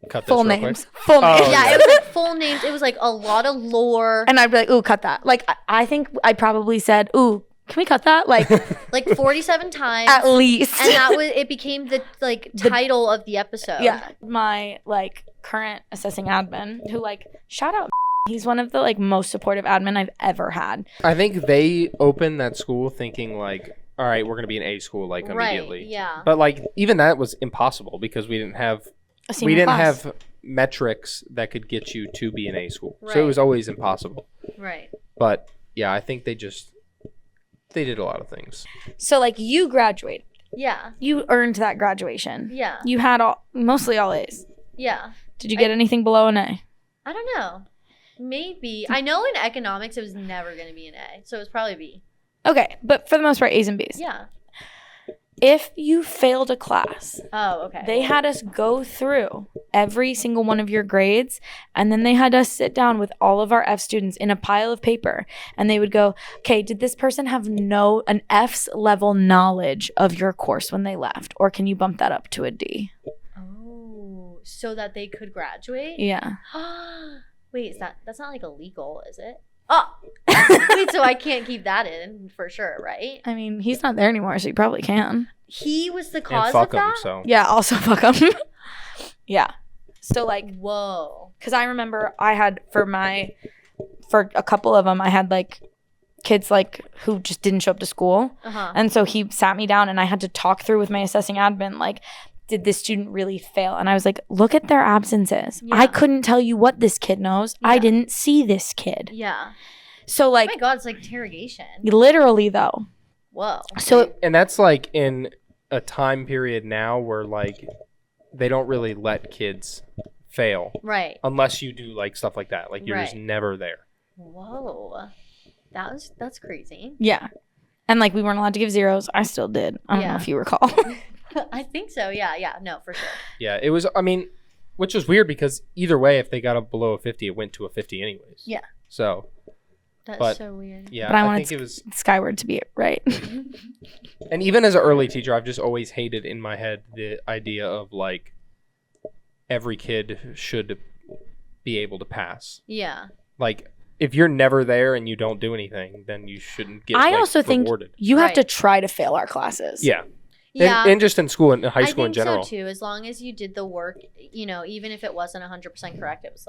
cut this full real names. quick. Full names. Yeah, it was like full names. It was like a lot of lore. And I'd be like, ooh, cut that. Like I think I probably said, ooh, can we cut that? Like 47 times. At least. And it became the title of the episode. Yeah. My current assessing admin who shout out, he's one of the most supportive admin I've ever had. I think they opened that school thinking like, all right, we're going to be an A school immediately. Right, yeah. But even that was impossible because we didn't have have metrics that could get you to be an A school. Right. So it was always impossible. Right. But yeah, I think they did a lot of things. So you graduated. Yeah. You earned that graduation. Yeah. You had mostly all A's. Yeah. Did you get anything below an A? I don't know. Maybe. I know in economics it was never going to be an A. So it was probably B. Okay. But for the most part, A's and B's. Yeah. If you failed a class, okay. They had us go through every single one of your grades, and then they had us sit down with all of our F students in a pile of paper, and they would go, okay, did this person have an F's level knowledge of your course when they left, or can you bump that up to a D? Oh, so that they could graduate? Yeah. Wait, that's not illegal, is it? Oh, wait, so I can't keep that in for sure, right? I mean, he's not there anymore, so you probably can. He was the cause fuck of that? him, so. Yeah, also fuck him. Yeah. So whoa. Because I remember I had for a couple of them, I had kids who just didn't show up to school. Uh-huh. And so he sat me down and I had to talk through with my assessing admin, did this student really fail? And I was like, look at their absences. Yeah. I couldn't tell you what this kid knows. Yeah. I didn't see this kid. Yeah. So oh my God, it's interrogation. Literally though. Whoa. So and that's in a time period now where they don't really let kids fail. Right. Unless you do stuff like that. You're just never there. Whoa. That's crazy. Yeah. And we weren't allowed to give zeros. I still did. I don't know if you recall. I think so. Yeah. No, for sure. Yeah, it was, which was weird because either way, if they got up below a 50, it went to a 50 anyways. Yeah. So. That's so weird. Yeah. But I wanted think it was Skyward to be it, right? And even as an early teacher, I've just always hated in my head the idea of every kid should be able to pass. Yeah. If you're never there and you don't do anything, then you shouldn't get I also rewarded. Think you have to try to fail our classes. Yeah. Yeah. And just in school and high school in general. I think so too. As long as you did the work, even if it wasn't 100% correct, it was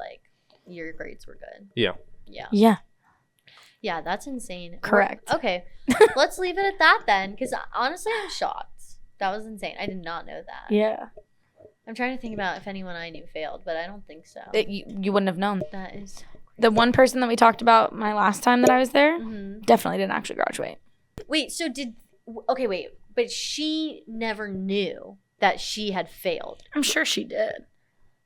your grades were good. Yeah. Yeah. Yeah. Yeah, that's insane. Correct. Okay. Let's leave it at that then, because honestly, I'm shocked. That was insane. I did not know that. Yeah. I'm trying to think about if anyone I knew failed, but I don't think so. You wouldn't have known. That is so crazy. The one person that we talked about my last time that I was there mm-hmm. definitely didn't actually graduate. Wait, so but she never knew that she had failed. I'm sure she did.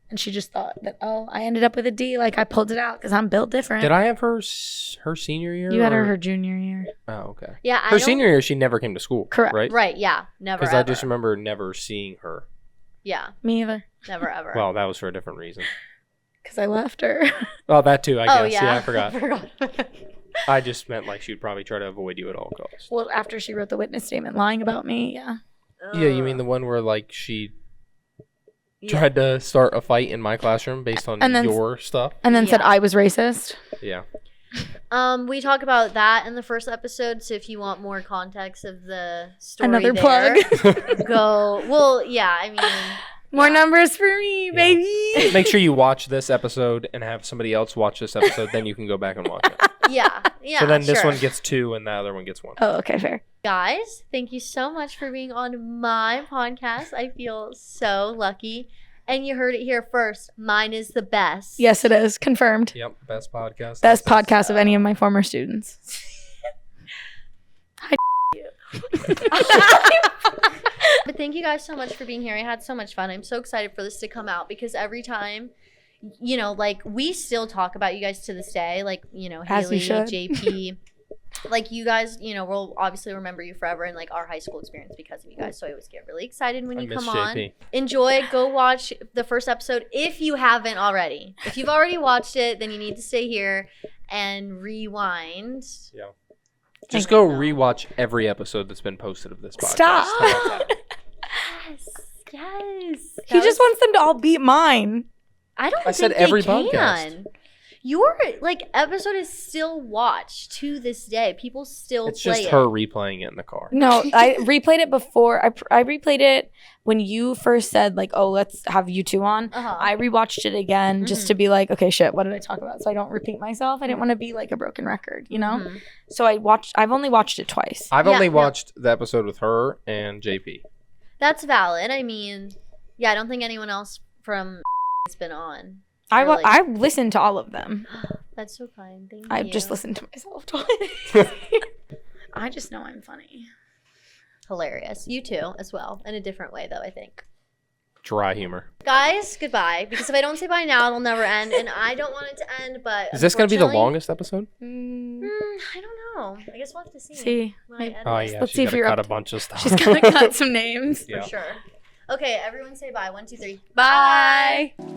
And she just thought that, I ended up with a D. I pulled it out because I'm built different. Did I have her senior year? You had her junior year. Oh, okay. Yeah, her senior year, she never came to school. Correct. Right? Right, yeah. Never, because I just remember never seeing her. Yeah. Me either. Never, ever. Well, that was for a different reason. Because I left her. Oh, that too, I guess. Yeah. Yeah, I forgot. I just meant she'd probably try to avoid you at all costs. Well, after she wrote the witness statement lying about me, yeah. Yeah, you mean the one where she tried to start a fight in my classroom based on your stuff? And then said I was racist? Yeah. We talk about that in the first episode, so if you want more context of the story Another plug. Go. Well, yeah, I mean... More numbers for me, baby. Make sure you watch this episode and have somebody else watch this episode, then you can go back and watch it. Yeah, so then this one gets 2 and the other one gets 1. Oh, okay, fair. Guys, thank you so much for being on my podcast. I feel so lucky. And you heard it here first. Mine is the best. Yes, it is. Confirmed. Yep, best podcast. Best podcast of any of my former students. Hi, you. But thank you guys so much for being here. I had so much fun. I'm so excited for this to come out because every time, we still talk about you guys to this day. Haley, JP. like you guys, you know, we'll obviously remember you forever in like our high school experience because of you guys. So I always get really excited when you come on. Enjoy it. Go watch the first episode if you haven't already. If you've already watched it, then you need to stay here and rewind. Yeah. Just go rewatch every episode that's been posted of this podcast. Stop. Yes. He just wants them to all beat mine. I said every podcast. Your like episode is still watched to this day. People still play it. It's just her replaying it in the car. No, I replayed it before. I replayed it when you first said like, "Oh, let's have you two on." I rewatched it again just to be like, "Okay, shit, what did I talk about?" So I don't repeat myself. I didn't want to be like a broken record, you know. So I've only watched it twice. I've only watched the episode with her and JP. That's valid. I mean, yeah, I don't think anyone else from has been on. I listened to all of them. That's so kind. Thank you. I've just listened to myself twice. I just know I'm funny. Hilarious. You too, as well. In a different way, though, I think. Dry humor. Guys, goodbye. Because if I don't say bye now, it'll never end. And I don't want it to end, but is this going to be the longest episode? I don't know. I guess we'll have to see. Oh, yeah. Let's see if you're cut a bunch of stuff. She's going to cut some names. For sure. Okay, everyone say bye. 1, 2, 3. Bye. Bye.